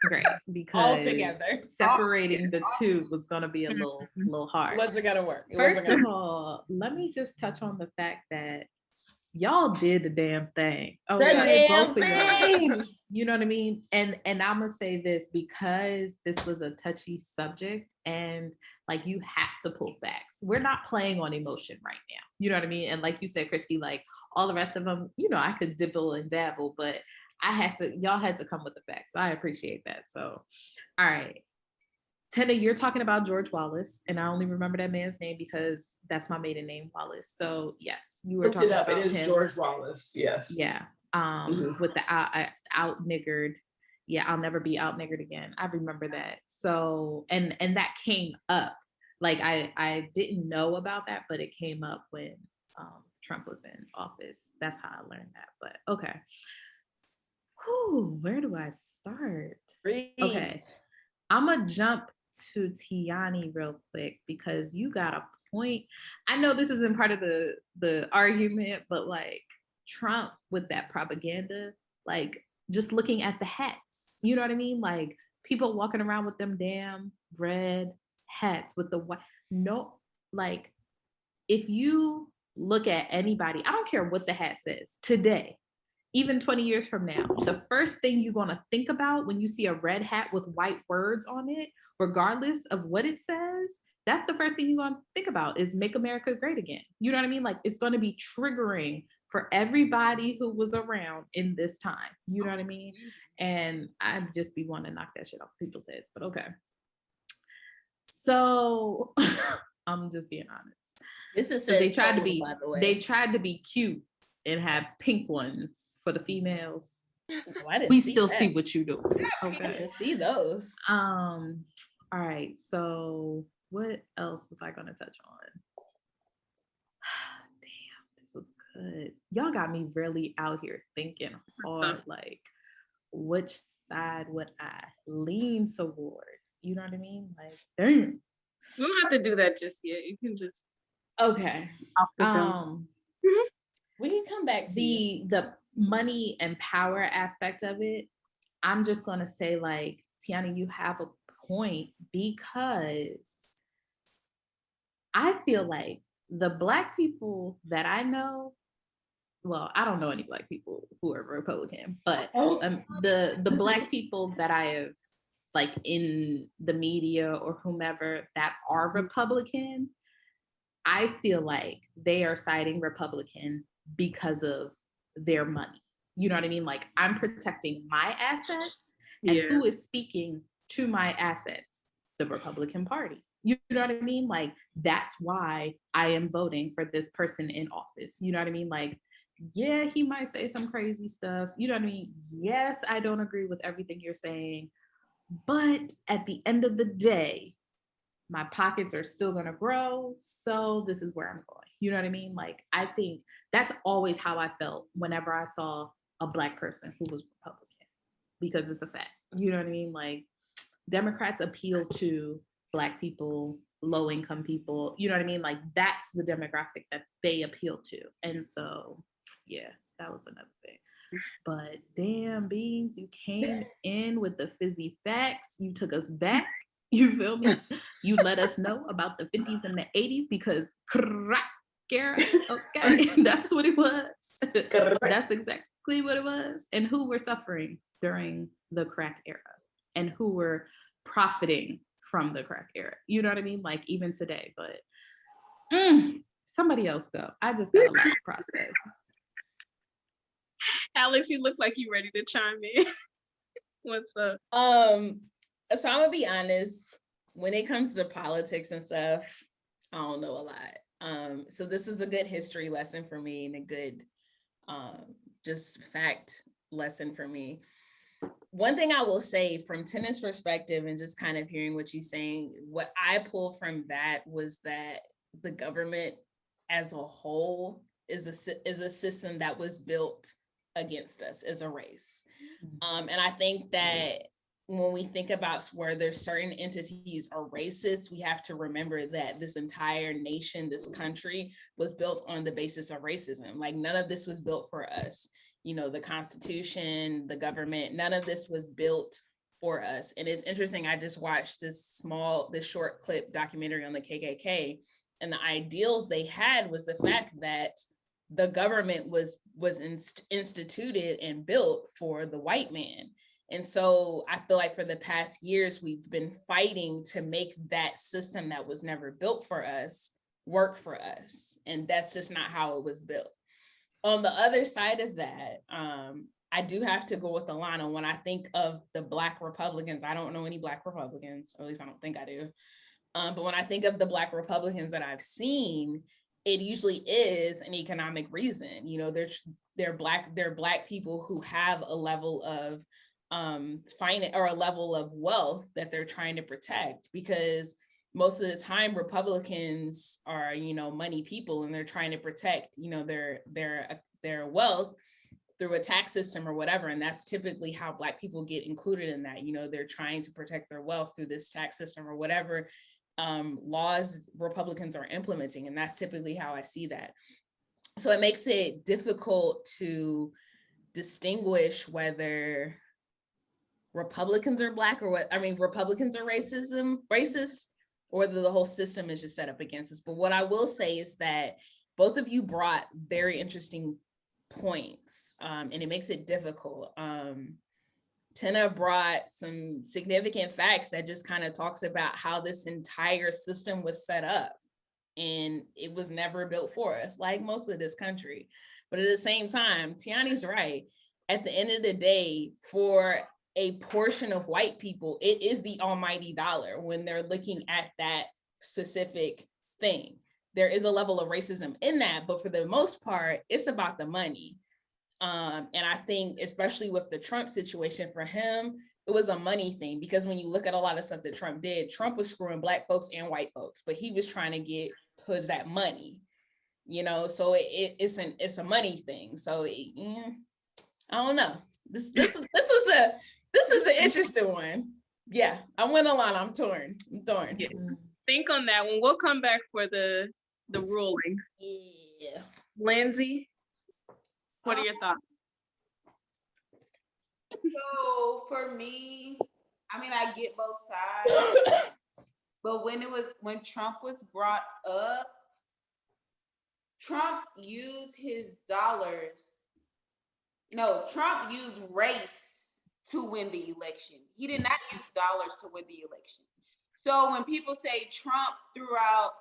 Speaker 2: Great. Because
Speaker 3: All together.
Speaker 2: separating the two was going to be a little hard.
Speaker 3: Wasn't gonna work.
Speaker 2: First of all, let me just touch on the fact that y'all did the damn thing.
Speaker 3: The damn
Speaker 2: both of y'all.
Speaker 3: thing.
Speaker 2: You know what I mean? And I'm gonna say this, because this was a touchy subject, and like, you have to pull facts. We're not playing on emotion right now. You know what I mean? And like you said, Kristi, like all the rest of them, you know, I could dibble and dabble, but y'all had to come with the facts. I appreciate that. So, all right. Tena, you're talking about George Wallace, and I only remember that man's name because that's my maiden name, Wallace. So yes, you were talking about
Speaker 7: it is
Speaker 2: him.
Speaker 7: George Wallace. Yes.
Speaker 2: Yeah. With the out niggered. Yeah, I'll never be out niggered again. I remember that. So, and that came up. Like, I didn't know about that, but it came up when Trump was in office. That's how I learned that. But okay. Whew, where do I start? Okay. I'm gonna jump to Tianny real quick, because you got a point. I know this isn't part of the argument, but like, Trump with that propaganda, like, just looking at the hats, you know what I mean? Like, people walking around with them damn red hats with the white. No, like, if you look at anybody, I don't care what the hat says today, even 20 years from now, the first thing you're going to think about when you see a red hat with white words on it, regardless of what it says, that's the first thing you're going to think about is make America great again. You know what I mean? Like it's going to be triggering for everybody who was around in this time. You know what I mean? And I'd just be wanting to knock that shit off people's heads, but okay. So I'm just being honest.
Speaker 3: This is
Speaker 2: they tried
Speaker 3: Poole,
Speaker 2: to be,
Speaker 3: by the way.
Speaker 2: they tried to be cute and have pink ones for the females.
Speaker 3: Oh,
Speaker 2: we still see what you do. Okay.
Speaker 3: I didn't see those.
Speaker 2: All right. So what else was I going to touch on? Damn, this was good. Y'all got me really out here thinking hard, like which side would I lean towards? You know what I mean? Like, damn.
Speaker 1: We don't have to do that just yet. You can just
Speaker 2: okay.
Speaker 3: We can come back to
Speaker 2: the money and power aspect of it. I'm just gonna say, like, Tianny, you have a point, because I feel like the Black people that I know, well, I don't know any Black people who are Republican, but the Black people that I have, like, in the media or whomever that are Republican, I feel like they are siding Republican because of their money. You know what I mean? Like, I'm protecting my assets, and who is speaking to my assets? The Republican Party. You know what I mean? Like, that's why I am voting for this person in office. You know what I mean? Like, yeah, he might say some crazy stuff. You know what I mean? Yes, I don't agree with everything you're saying, but at the end of the day, my pockets are still going to grow. So this is where I'm going. You know what I mean? Like, I think that's always how I felt whenever I saw a Black person who was Republican, because it's a fact. You know what I mean? Like, Democrats appeal to Black people, low income people. You know what I mean? Like, that's the demographic that they appeal to. And so, yeah, that was another thing. But damn, Beans, you came in with the fizzy facts. You took us back. You feel me? You let us know about the 50s and the 80s, because crack era, okay, that's what it was. That's exactly what it was. And who were suffering during the crack era, and who were profiting from the crack era. You know what I mean? Like, even today, but somebody else go. I just got a lot to process.
Speaker 1: Alex, you look like you ready to chime in. What's up?
Speaker 3: So I'm gonna be honest, when it comes to politics and stuff, I don't know a lot. So this was a good history lesson for me, and a good just fact lesson for me. One thing I will say from Tena's perspective, and just kind of hearing what you're saying, what I pulled from that was that the government as a whole is a system that was built against us as a race. And I think that when we think about where there's certain entities are racist, we have to remember that this entire nation, this country, was built on the basis of racism. Like, none of this was built for us. You know, the Constitution, the government, none of this was built for us. And it's interesting, I just watched this short clip documentary on the KKK, and the ideals they had was the fact that the government was instituted and built for the white man. And so I feel like for the past years, we've been fighting to make that system that was never built for us work for us. And that's just not how it was built. On the other side of that, I do have to go with Alanna. When I think of the Black Republicans, I don't know any Black Republicans, or at least I don't think I do. But when I think of the Black Republicans that I've seen, it usually is an economic reason. You know, they're Black people who have a level of finance or a level of wealth that they're trying to protect, because most of the time Republicans are, you know, money people, and they're trying to protect, you know, their wealth through a tax system or whatever. And that's typically how Black people get included in that. You know, they're trying to protect their wealth through this tax system or whatever laws Republicans are implementing. And that's typically how I see that. So it makes it difficult to distinguish whether Republicans are Black or Republicans are racist, or whether the whole system is just set up against us. But what I will say is that both of you brought very interesting points, and it makes it difficult. Tena brought some significant facts that just kind of talks about how this entire system was set up. And it was never built for us, like most of this country. But at the same time, Tianny's right. At the end of the day, for a portion of white people, it is the almighty dollar when they're looking at that specific thing. There is a level of racism in that, but for the most part, it's about the money. And I think, especially with the Trump situation for him, it was a money thing, because when you look at a lot of stuff that Trump did, Trump was screwing Black folks and white folks, but he was trying to get towards that money, so it's a money thing. So I don't know. This is an interesting one. Yeah, I went Alanna. I'm torn.
Speaker 1: Yeah. Think on that one. We'll come back for the rulings.
Speaker 3: Yeah.
Speaker 1: Lindsey, what are your thoughts?
Speaker 4: So for me, I mean, I get both sides, but when Trump was brought up, Trump used his dollars. No, Trump used race to win the election. He did not use dollars to win the election. So when people say Trump threw out,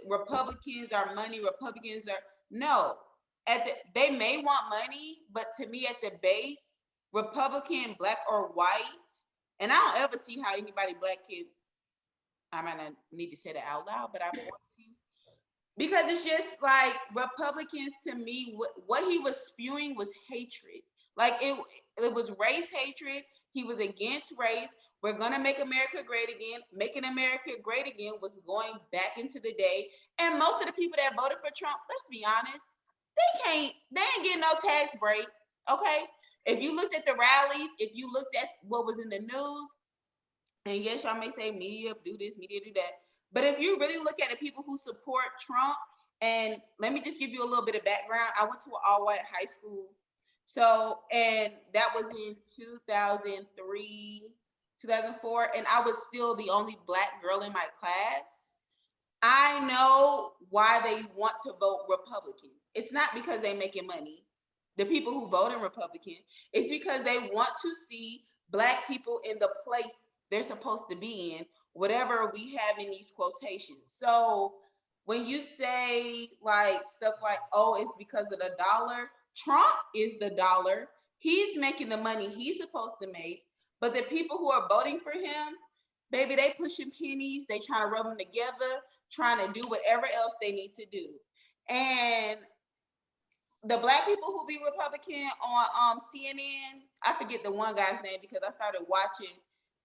Speaker 4: Republicans are money, Republicans are, no. They may want money, but to me at the base, Republican, Black or white, and I don't ever see how anybody Black can, I might not need to say that out loud, but I'm going to. Because it's just like Republicans, to me, what he was spewing was hatred. Like it was race hatred. He was against race. We're gonna make America great again. Making America great again was going back into the day. And most of the people that voted for Trump, let's be honest, they ain't getting no tax break. Okay. If you looked at the rallies, if you looked at what was in the news, and yes, y'all may say media do this, media do that. But if you really look at the people who support Trump, and let me just give you a little bit of background. I went to an all-white high school. So, and that was in 2003, 2004, and I was still the only Black girl in my class. I know why they want to vote Republican. It's not because they're making money. The people who vote in Republican, it's because they want to see Black people in the place they're supposed to be in, whatever we have in these quotations. So when you say like stuff like, oh, it's because of the dollar, Trump is the dollar. He's making the money he's supposed to make. But the people who are voting for him, baby, they pushing pennies. They trying to rub them together, trying to do whatever else they need to do. And the Black people who be Republican on CNN, I forget the one guy's name because I started watching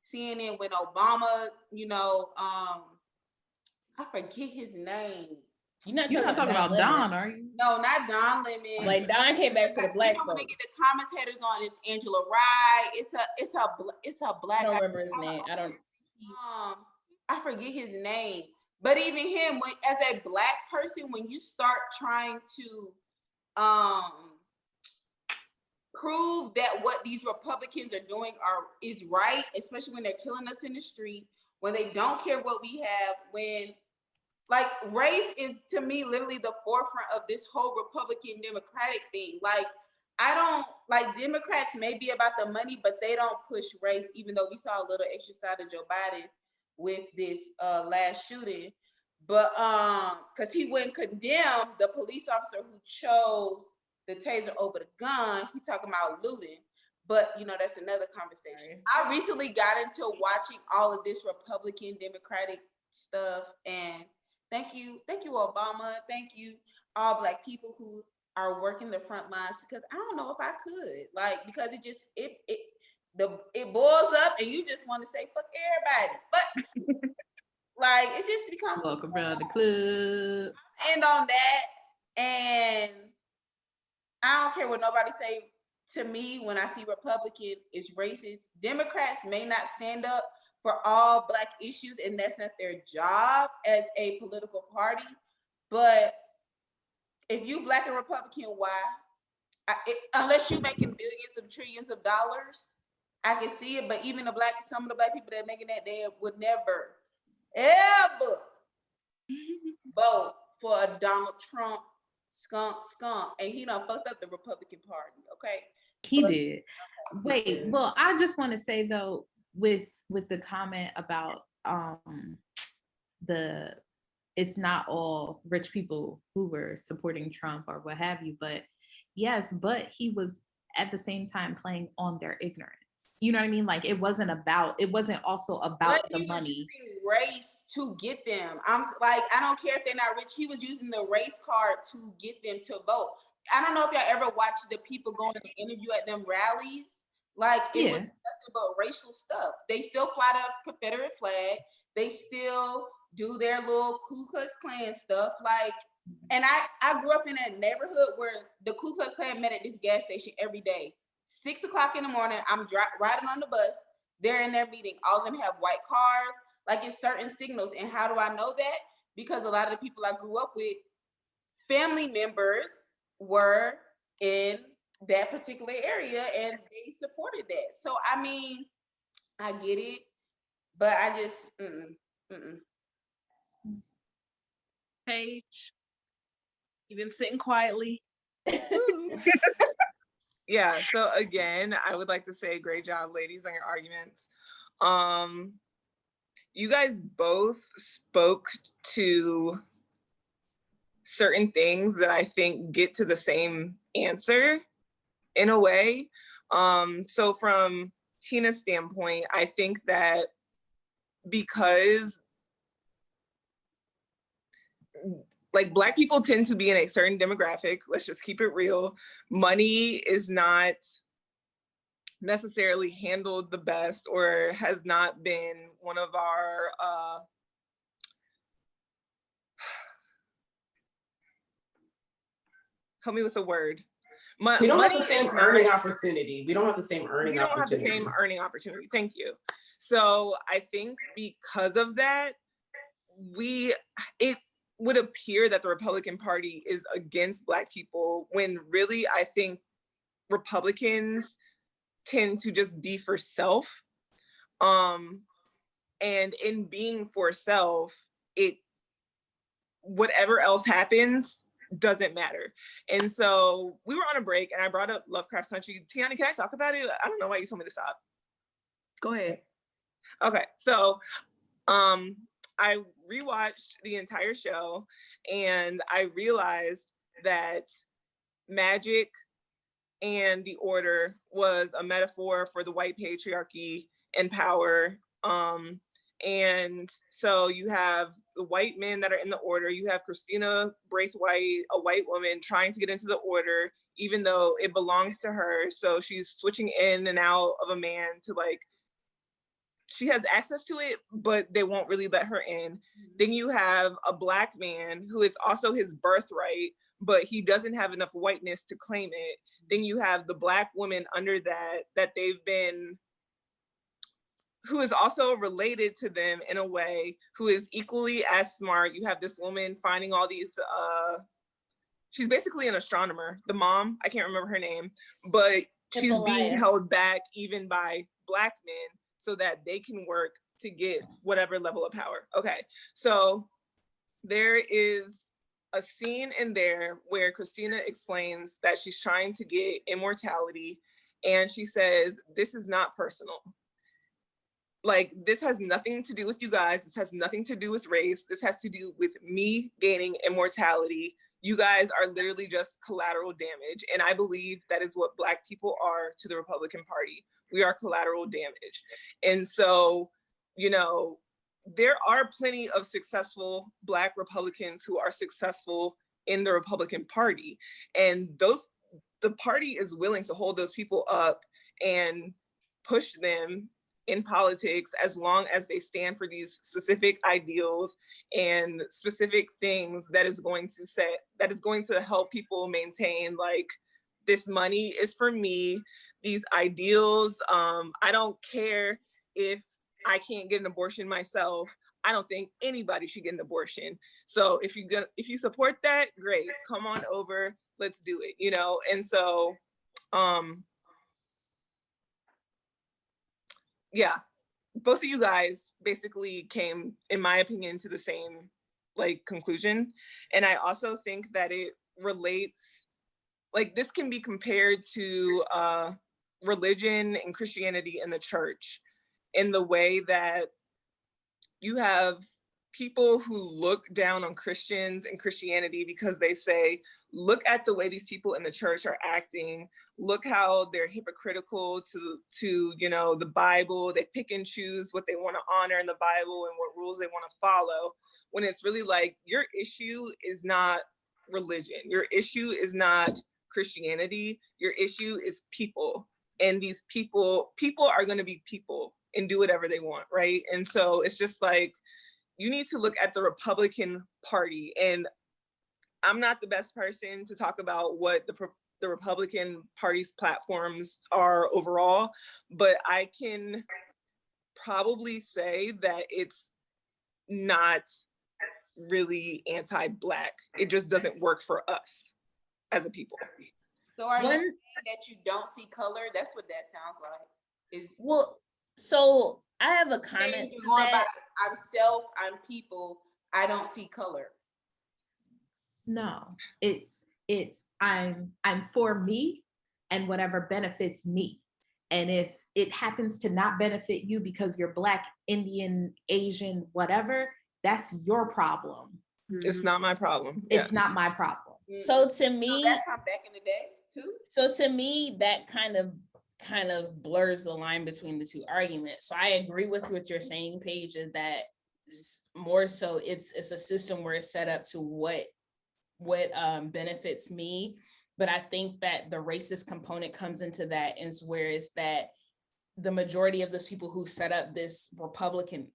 Speaker 4: CNN when Obama, I forget his name.
Speaker 2: You're not talking about Don, are you?
Speaker 4: No, not Don Lemon.
Speaker 3: Like Don came back to the Black folks.
Speaker 4: When they get the commentators on, it's Angela Rye. It's a Black.
Speaker 3: I don't remember his name.
Speaker 4: I forget his name. But even him, as a Black person, when you start trying to prove that what these Republicans are doing is right, especially when they're killing us in the street, when they don't care what we have, when like race is to me literally the forefront of this whole Republican Democratic thing. Like I don't like Democrats may be about the money, but they don't push race, even though we saw a little extra side of Joe Biden with this last shooting. But because he wouldn't condemn the police officer who chose the taser over the gun, he talking about looting. But that's another conversation. I recently got into watching all of this Republican Democratic stuff, and thank you, Obama. Thank you, all Black people who are working the front lines, because I don't know if I could, because it boils up, and you just want to say fuck everybody, but it just becomes
Speaker 2: welcome around the club.
Speaker 4: And on that, and I don't care what nobody say. To me, when I see Republican, it's racist. Democrats may not stand up for all Black issues, and that's not their job as a political party. But if you Black and Republican, why? Unless you're making billions of trillions of dollars, I can see it. But even some of the Black people that are making that, they would never, ever vote for a Donald Trump skunk, and he done fucked up the Republican Party. Okay.
Speaker 2: He did. Wait, well, I just want to say though, with the comment about the it's not all rich people who were supporting Trump or what have you, but yes, but he was at the same time playing on their ignorance. You know what I mean? Like it wasn't also about
Speaker 4: But
Speaker 2: the
Speaker 4: he was
Speaker 2: money.
Speaker 4: using race to get them. I'm like, I don't care if they're not rich. He was using the race card to get them to vote. I don't know if y'all ever watched the people going to interview at them rallies. Like it was nothing but racial stuff. They still fly the Confederate flag. They still do their little Ku Klux Klan stuff. Like, and I grew up in a neighborhood where the Ku Klux Klan met at this gas station every day. 6 o'clock in the morning, I'm riding on the bus. They're in their meeting. All of them have white cars. Like it's certain signals. And how do I know that? Because a lot of the people I grew up with, family members were in that particular area and they supported that. So, I mean, I get it, but I just,
Speaker 1: Paige, you've been sitting quietly.
Speaker 5: Yeah, so again, I would like to say great job, ladies, on your arguments. You guys both spoke to certain things that I think get to the same answer in a way. So from Tina's standpoint, I think that because like Black people tend to be in a certain demographic, let's just keep it real. Money is not necessarily handled the best or has not been one of our help me with the word.
Speaker 7: We don't have the same earning opportunity. We don't have the same earning opportunity. We don't have the same
Speaker 5: earning opportunity. Thank you. So I think because of that, it would appear that the Republican Party is against Black people when really I think Republicans tend to just be for self. And in being for self, whatever else happens doesn't matter. And so we were on a break and I brought up Lovecraft Country. Tianny, can I talk about it? I don't know why you told me to stop.
Speaker 6: Go ahead.
Speaker 5: Okay, so I rewatched the entire show and I realized that magic and the order was a metaphor for the white patriarchy and power. And so you have the white men that are in the order. You have Christina Braithwaite, a white woman, trying to get into the order, even though it belongs to her. So she's switching in and out of a man to like, she has access to it, but they won't really let her in. Then you have a Black man who is also his birthright, but he doesn't have enough whiteness to claim it. Then you have the Black woman under that they've been, who is also related to them in a way, who is equally as smart. You have this woman finding all these, she's basically an astronomer, the mom, I can't remember her name, but she's being held back even by Black men so that they can work to get whatever level of power. Okay, so there is a scene in there where Christina explains that she's trying to get immortality and she says, this is not personal. Like, this has nothing to do with you guys. This has nothing to do with race. This has to do with me gaining immortality. You guys are literally just collateral damage. And I believe that is what Black people are to the Republican Party. We are collateral damage. And so, you know, there are plenty of successful Black Republicans who are successful in the Republican Party. And the party is willing to hold those people up and push them in politics as long as they stand for these specific ideals and specific things that is going to help people maintain, like, this money is for me, these ideals. I don't care if I can't get an abortion myself. I don't think anybody should get an abortion. So if you support that, great, come on over, let's do it, you know? And so, yeah, both of you guys basically came, in my opinion, to the same like conclusion. And I also think that it relates, like, this can be compared to religion and Christianity and the church in the way that you have people who look down on Christians and Christianity because they say, look at the way these people in the church are acting. Look how they're hypocritical to the Bible. They pick and choose what they want to honor in the Bible and what rules they want to follow. When it's really like, your issue is not religion. Your issue is not Christianity. Your issue is people. And these people are going to be people and do whatever they want, right? And so it's just like, you need to look at the Republican Party. And I'm not the best person to talk about what the Republican Party's platforms are overall, but I can probably say that it's not really anti-Black. It just doesn't work for us as a people.
Speaker 4: So are you saying that you don't see color? That's what that sounds like.
Speaker 3: So I have a comment.
Speaker 4: I'm self, I'm people, I don't see color.
Speaker 2: No, it's I'm for me and whatever benefits me. And if it happens to not benefit you because you're Black, Indian, Asian, whatever, that's your problem.
Speaker 5: It's not my problem.
Speaker 2: It's not my problem.
Speaker 3: So to me,
Speaker 4: that's how back in the day too.
Speaker 3: So to me, that kind of blurs the line between the two arguments. So I agree with what you're saying, Paige, is that more so it's a system where it's set up to what benefits me. But I think that the racist component comes into that, is where it's that the majority of those people who set up this Republican,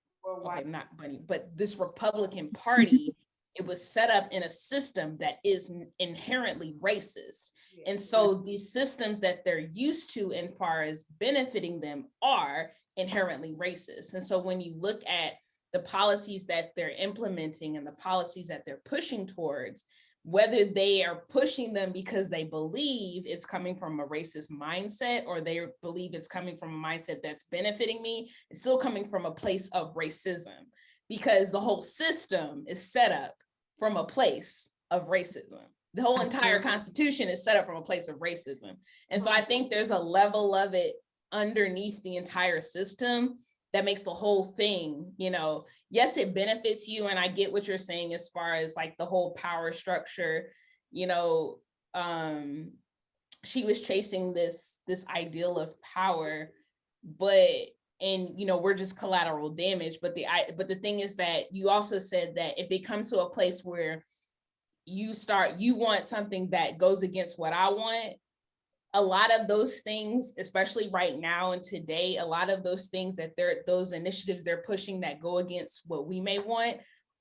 Speaker 3: this Republican Party, it was set up in a system that is inherently racist. And so these systems that they're used to as far as benefiting them are inherently racist. And so when you look at the policies that they're implementing and the policies that they're pushing towards, whether they are pushing them because they believe it's coming from a racist mindset or they believe it's coming from a mindset that's benefiting me, it's still coming from a place of racism, because the whole system is set up from a place of racism. The whole entire Constitution is set up from a place of racism. And so I think there's a level of it underneath the entire system that makes the whole thing, yes, it benefits you. And I get what you're saying as far as like the whole power structure, she was chasing this ideal of power, we're just collateral damage. But the thing is that you also said that if it comes to a place where you want something that goes against what I want, a lot of those things, especially right now and today, a lot of those things those initiatives they're pushing that go against what we may want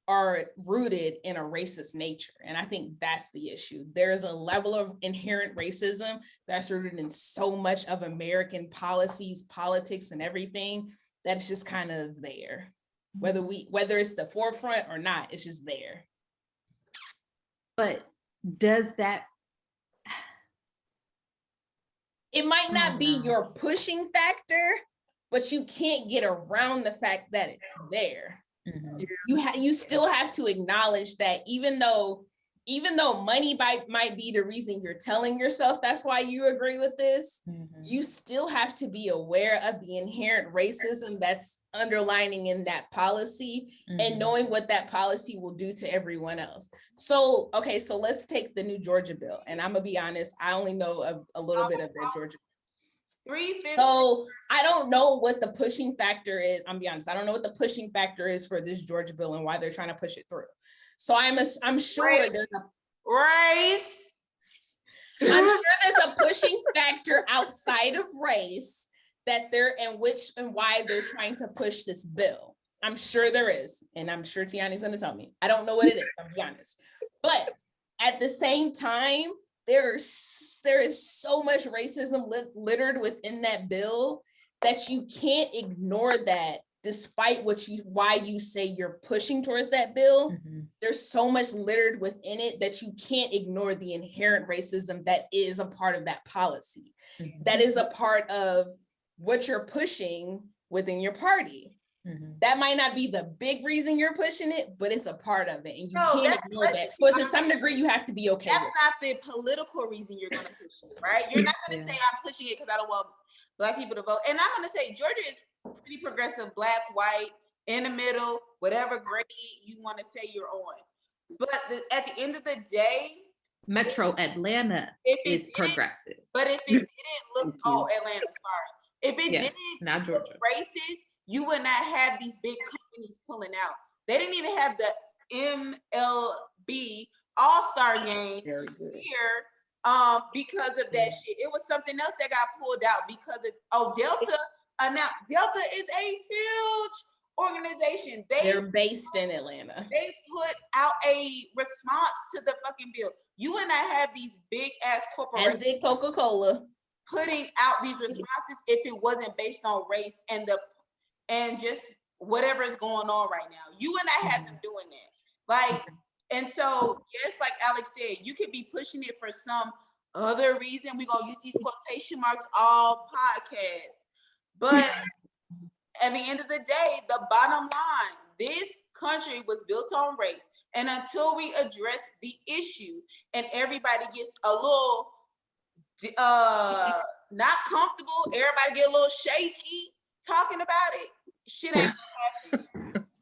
Speaker 3: are rooted in a racist nature. And I think that's the issue. There's a level of inherent racism that's rooted in so much of American policies, politics, and everything, that it's just kind of there. Whether it's the forefront or not, it's just there.
Speaker 2: But does that...
Speaker 3: It might not be your pushing factor, but you can't get around the fact that it's there. Mm-hmm. You still have to acknowledge that even though money might be the reason you're telling yourself that's why you agree with this, you still have to be aware of the inherent racism that's underlining in that policy and knowing what that policy will do to everyone else. So let's take the new Georgia bill. And I'm gonna be honest, I only know a little bit of that Georgia bill. So I don't know what the pushing factor is. I'm be honest, I don't know what the pushing factor is for this Georgia bill and why they're trying to push it through. So I'm sure there's a
Speaker 4: race.
Speaker 3: I'm sure there's a pushing factor outside of race that why they're trying to push this bill. I'm sure there is, and I'm sure Tianny's going to tell me. I don't know what it is, I'll be honest. But at the same time, there is so much racism littered within that bill that you can't ignore that. Despite why you say you're pushing towards that bill, there's so much littered within it that you can't ignore the inherent racism that is a part of that policy. That is a part of what you're pushing within your party. That might not be the big reason you're pushing it, but it's a part of it, and you can't ignore that. So to some degree, you have to be okay.
Speaker 4: That's not the political reason you're going to push it, right? You're not going to say I'm pushing it because I don't want Black people to vote. And I'm going to say Georgia is pretty progressive, black, white, in the middle, whatever grade you want to say you're on. But at the end of the day,
Speaker 2: Metro Atlanta is progressive.
Speaker 4: But if it didn't look, Atlanta, sorry. If it didn't
Speaker 2: not
Speaker 4: look
Speaker 2: Georgia.
Speaker 4: racist, you would not have these big companies pulling out. They didn't even have the MLB All-Star game here because of that shit. It was something else that got pulled out because of Delta announced. Delta is a huge organization.
Speaker 3: They're based in Atlanta.
Speaker 4: They put out a response to the fucking bill. You would not have these big ass corporations.
Speaker 3: As did Coca-Cola.
Speaker 4: Putting out these responses if it wasn't based on race and just whatever is going on right now. You would not have them doing that. Like, and so yes, like Alex said, you could be pushing it for some other reason. We're gonna use these quotation marks all podcasts. But at the end of the day, the bottom line, this country was built on race. And until we address the issue and everybody gets a little not comfortable, everybody get a little shaky talking about it, shit ain't gonna happen.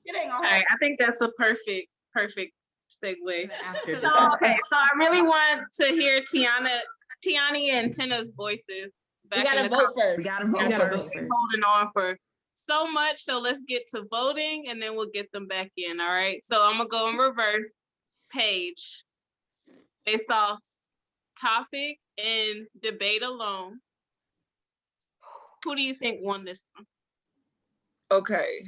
Speaker 4: It ain't gonna happen.
Speaker 1: All right, I think that's a perfect segue. After so I really want to hear Tianny and Tena's voices.
Speaker 3: We gotta vote first.
Speaker 6: We gotta vote first.
Speaker 1: Holding on for so much, so let's get to voting and then we'll get them back in. All right, so I'm gonna go in reverse. Paige, based off topic and debate alone, who do you think won this one?
Speaker 5: Okay.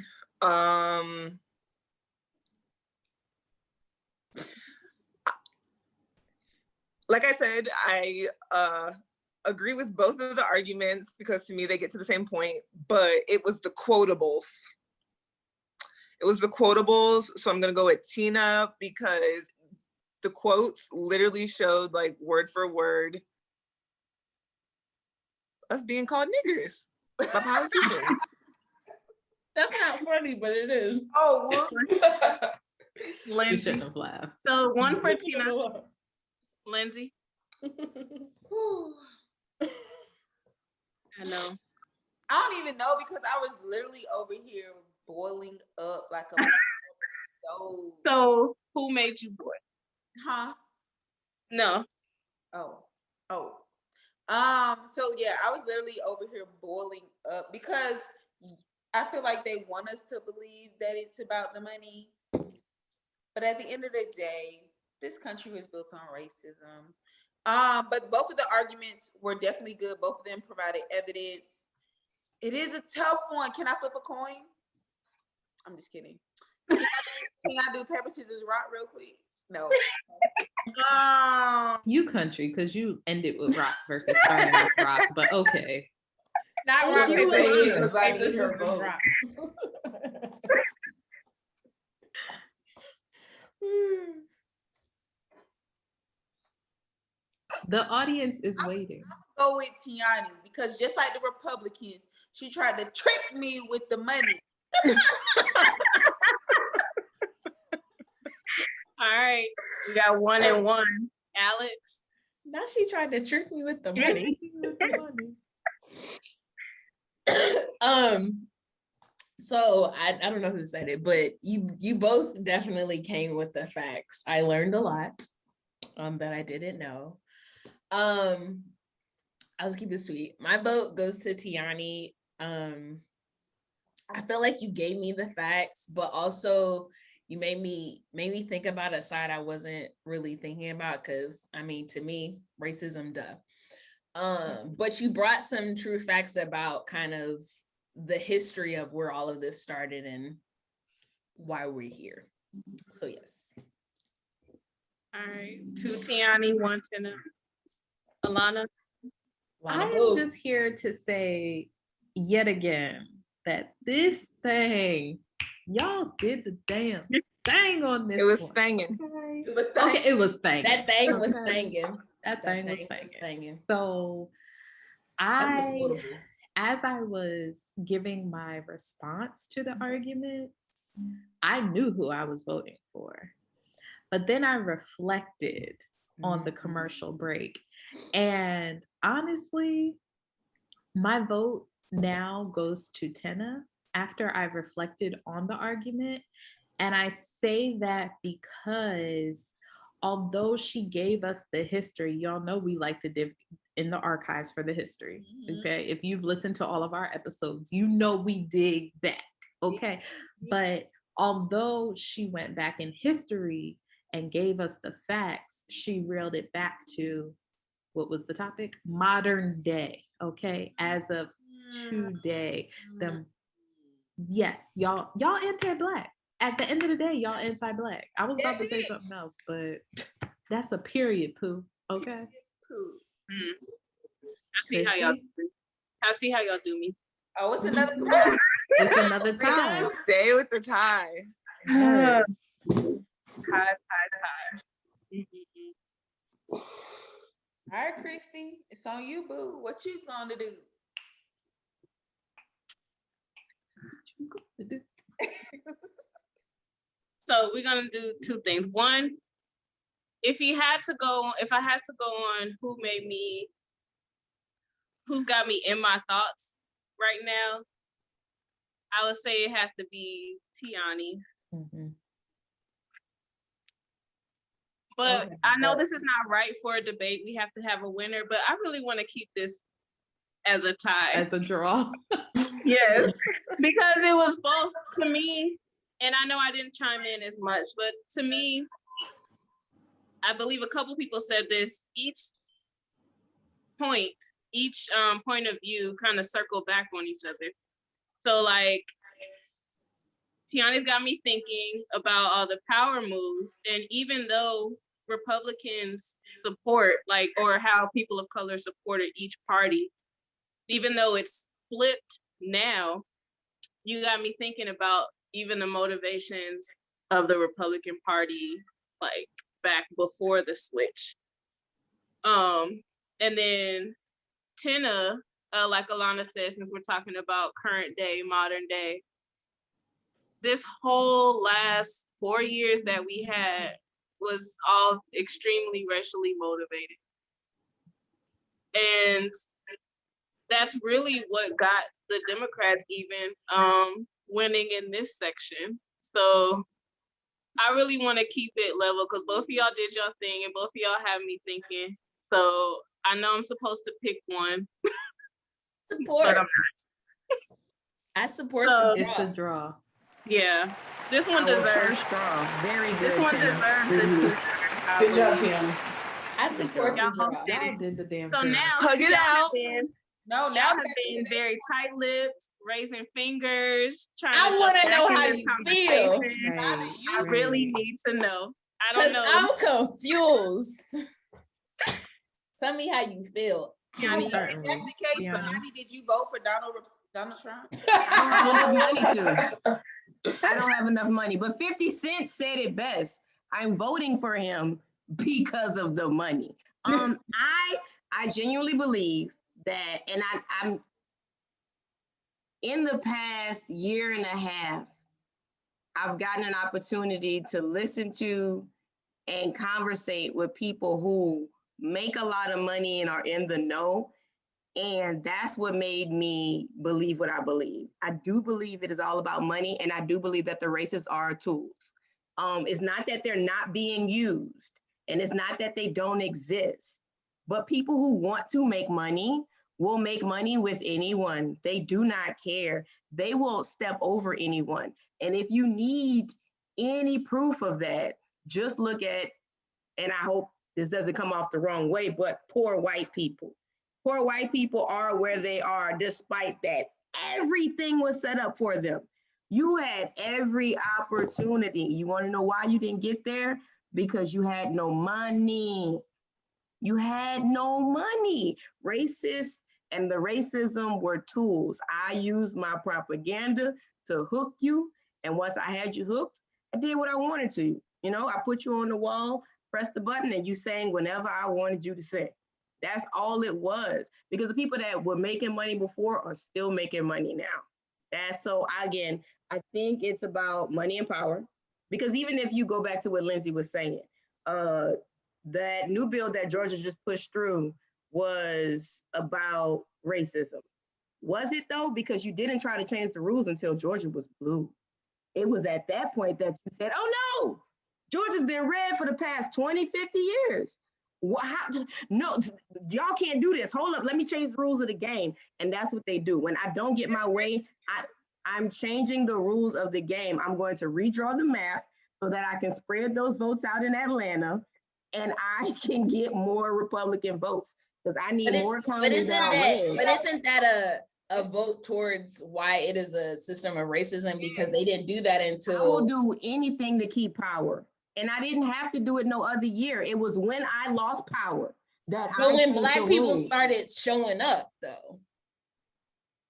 Speaker 5: Like I said, I agree with both of the arguments because to me they get to the same point, but it was the quotables. So I'm gonna go with Tena because the quotes literally showed like word for word us being called niggers by politicians.
Speaker 3: That's not funny, but it is.
Speaker 4: Oh,
Speaker 2: You shouldn't have laughed.
Speaker 1: So one for Tena. Lindsey. I know.
Speaker 4: I don't even know because I was literally over here boiling up like a stove.
Speaker 1: So who made you boil?
Speaker 4: Huh?
Speaker 1: No.
Speaker 4: So yeah, I was literally over here boiling up because I feel like they want us to believe that it's about the money. But at the end of the day, this country was built on racism. But both of the arguments were definitely good. Both of them provided evidence. It is a tough one. Can I flip a coin? I'm just kidding. Can I do paper, scissors, rock real quick? No.
Speaker 2: You country, because you ended with rock versus starting with rock, but okay.
Speaker 3: Not rock,
Speaker 7: because I need her vote.
Speaker 2: The audience is waiting.
Speaker 4: I'll go with Tianny because just like the Republicans, she tried to trick me with the money.
Speaker 1: All right, we got 1 and 1. Alex.
Speaker 3: Now she tried to trick me with the money. So I don't know who said it, but you both definitely came with the facts. I learned a lot that I didn't know. I'll just keep it sweet. My vote goes to Tianny. I feel like you gave me the facts, but also you made me think about a side I wasn't really thinking about because I mean, to me, racism, duh. But you brought some true facts about kind of the history of where all of this started and why we're here. So yes.
Speaker 1: All right, 2 Tianny, 1 Tena. Alana.
Speaker 2: I'm just here to say yet again that this thing, y'all did the damn thing on this.
Speaker 5: It was
Speaker 2: one.
Speaker 5: Thangin'.
Speaker 2: Okay, it was thangin'.
Speaker 3: That thing was thangin'.
Speaker 2: That thing was thangin'. So as I was giving my response to the arguments, I knew who I was voting for. But then I reflected on the commercial break. And honestly, My vote now goes to Tena after I've reflected on the argument. And I say that because although she gave us the history, y'all know we like to dig in the archives for the history. Okay. If you've listened to all of our episodes, you know we dig back. Okay. But although she went back in history and gave us the facts, she reeled it back to what was the topic? Modern day. Okay. As of today. Yes, y'all anti-Black. At the end of the day, y'all anti-Black. I was about to say something else, but that's a period, Pooh. Okay.
Speaker 1: I see how y'all do me.
Speaker 4: Oh, it's another tie.
Speaker 2: It's another tie.
Speaker 5: Stay with the tie.
Speaker 2: Yes.
Speaker 1: Tie.
Speaker 4: All right, Kristi, it's on you, boo. What you gonna do?
Speaker 1: So we're gonna do two things. One, if I had to go on who's got me in my thoughts right now, I would say it has to be Tianny. But I know this is not right for a debate. We have to have a winner, but I really want to keep this as a tie.
Speaker 2: As a draw.
Speaker 1: Yes, because it was both to me, and I know I didn't chime in as much, but to me, I believe a couple people said this, each point of view kind of circle back on each other. So like, Tianny's got me thinking about all the power moves, and even though Republicans support, like, or how people of color supported each party, even though it's flipped now, you got me thinking about even the motivations of the Republican Party, like back before the switch. And then Tena, like Alanna said, since we're talking about current day, modern day, this whole last 4 years that we had was all extremely racially motivated. And that's really what got the Democrats even winning in this section. So I really want to keep it level because both of y'all did your thing and both of y'all have me thinking. So I know I'm supposed to pick one.
Speaker 3: Support.
Speaker 1: But I'm not.
Speaker 3: I support
Speaker 1: So,
Speaker 3: the
Speaker 2: It's a draw.
Speaker 1: Yeah. This one
Speaker 6: Our
Speaker 1: deserves.
Speaker 6: first draw. Very good.
Speaker 1: This one
Speaker 6: Tena.
Speaker 1: deserves the
Speaker 7: Good job, Tim.
Speaker 3: I support the
Speaker 1: Y'all
Speaker 3: draw.
Speaker 1: both did
Speaker 2: Y'all
Speaker 1: it.
Speaker 2: did the damn
Speaker 1: So
Speaker 2: thing.
Speaker 1: now
Speaker 5: Hug it
Speaker 1: y'all
Speaker 5: out.
Speaker 4: No,
Speaker 1: Y'all
Speaker 4: now
Speaker 1: have been very tight-lipped, raising fingers, trying to
Speaker 3: I
Speaker 1: jump
Speaker 3: want to
Speaker 1: back
Speaker 3: know
Speaker 1: in
Speaker 3: how
Speaker 1: this
Speaker 3: you
Speaker 1: conversation.
Speaker 3: feel.
Speaker 2: Right,
Speaker 1: I really need to know. I don't
Speaker 3: Because
Speaker 1: know.
Speaker 3: I'm confused. Tell me how you feel.
Speaker 1: Tianny,
Speaker 4: if that's the case,
Speaker 2: Yeah.
Speaker 4: Tianny, did you vote for Donald Trump?
Speaker 6: I don't have enough money to. I don't have enough money. But 50 Cent said it best. I'm voting for him because of the money. I genuinely believe that, and I'm in the past year and a half, I've gotten an opportunity to listen to and conversate with people who make a lot of money and are in the know. And that's what made me believe what I believe. I do believe it is all about money, and I do believe that the races are tools. It's not that they're not being used, and it's not that they don't exist, but people who want to make money will make money with anyone. They do not care. They will step over anyone. And if you need any proof of that, just look at, and I hope this doesn't come off the wrong way, but poor white people. Poor white people are where they are, despite that everything was set up for them. You had every opportunity. You want to know why you didn't get there? Because you had no money. You had no money. Racists and the racism were tools. I used my propaganda to hook you. And once I had you hooked, I did what I wanted to. You know, I put you on the wall, pressed the button, and you sang whenever I wanted you to sing. That's all it was. Because the people that were making money before are still making money now. That's so, again, I think it's about money and power. Because even if you go back to what Lindsey was saying, that new bill that Georgia just pushed through was about racism. Was it though? Because you didn't try to change the rules until Georgia was blue. It was at that point that you said, oh no, Georgia's been red for the past 20, 50 years. No, y'all can't do this. Hold up, let me change the rules of the game. And that's what they do. When I don't get my way, I'm changing the rules of the game. I'm going to redraw the map so that I can spread those votes out in Atlanta and I can get more Republican votes because I need more counties that are red.
Speaker 3: But isn't that a vote towards why it is a system of racism? Because they didn't do that until...
Speaker 6: I will do anything to keep power. And I didn't have to do it no other year. It was when I lost power that
Speaker 3: when Black people started showing up, though.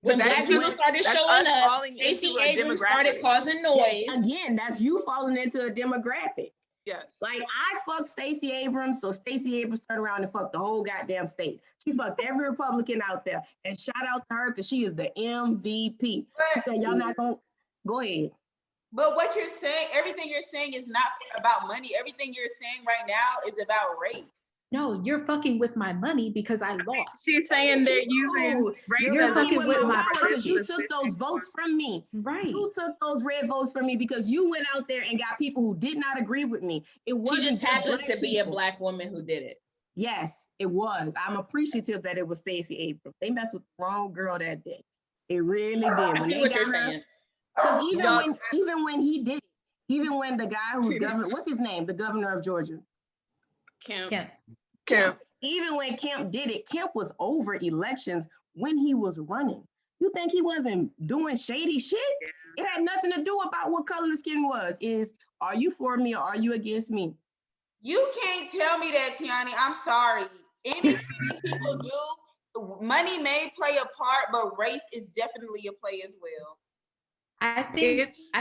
Speaker 3: When Black people started showing up, Stacey Abrams started causing noise.
Speaker 6: Again, that's you falling into a demographic.
Speaker 5: Yes.
Speaker 6: Like I fucked Stacey Abrams, so Stacey Abrams turned around and fucked the whole goddamn state. She fucked every Republican out there. And shout out to her because she is the MVP. She said, y'all not gonna go ahead.
Speaker 4: But what you're saying, everything you're saying is not about money. Everything you're saying right now is about race.
Speaker 2: No, you're fucking with my money because I lost.
Speaker 1: She's saying they're using race.
Speaker 6: You're fucking with my power because you took those votes from me.
Speaker 2: Right.
Speaker 6: You took those red votes from me because you went out there and got people who did not agree with me. It wasn't
Speaker 3: she just happens to be a
Speaker 6: people.
Speaker 3: Black woman who did it.
Speaker 6: Yes, it was. I'm appreciative that it was Stacey Abrams. They messed with the wrong girl that day. It really did.
Speaker 3: I see what you're saying.
Speaker 6: Because even when he did it, even when the guy who's governor, what's his name? The governor of Georgia.
Speaker 2: Kemp.
Speaker 6: Even when Kemp did it, Kemp was over elections when he was running. You think he wasn't doing shady shit? It had nothing to do about what color the skin was. Are you for me or are you against me?
Speaker 4: You can't tell me that, Tianny. I'm sorry. Anything these people do, money may play a part, but race is definitely a play as well.
Speaker 2: I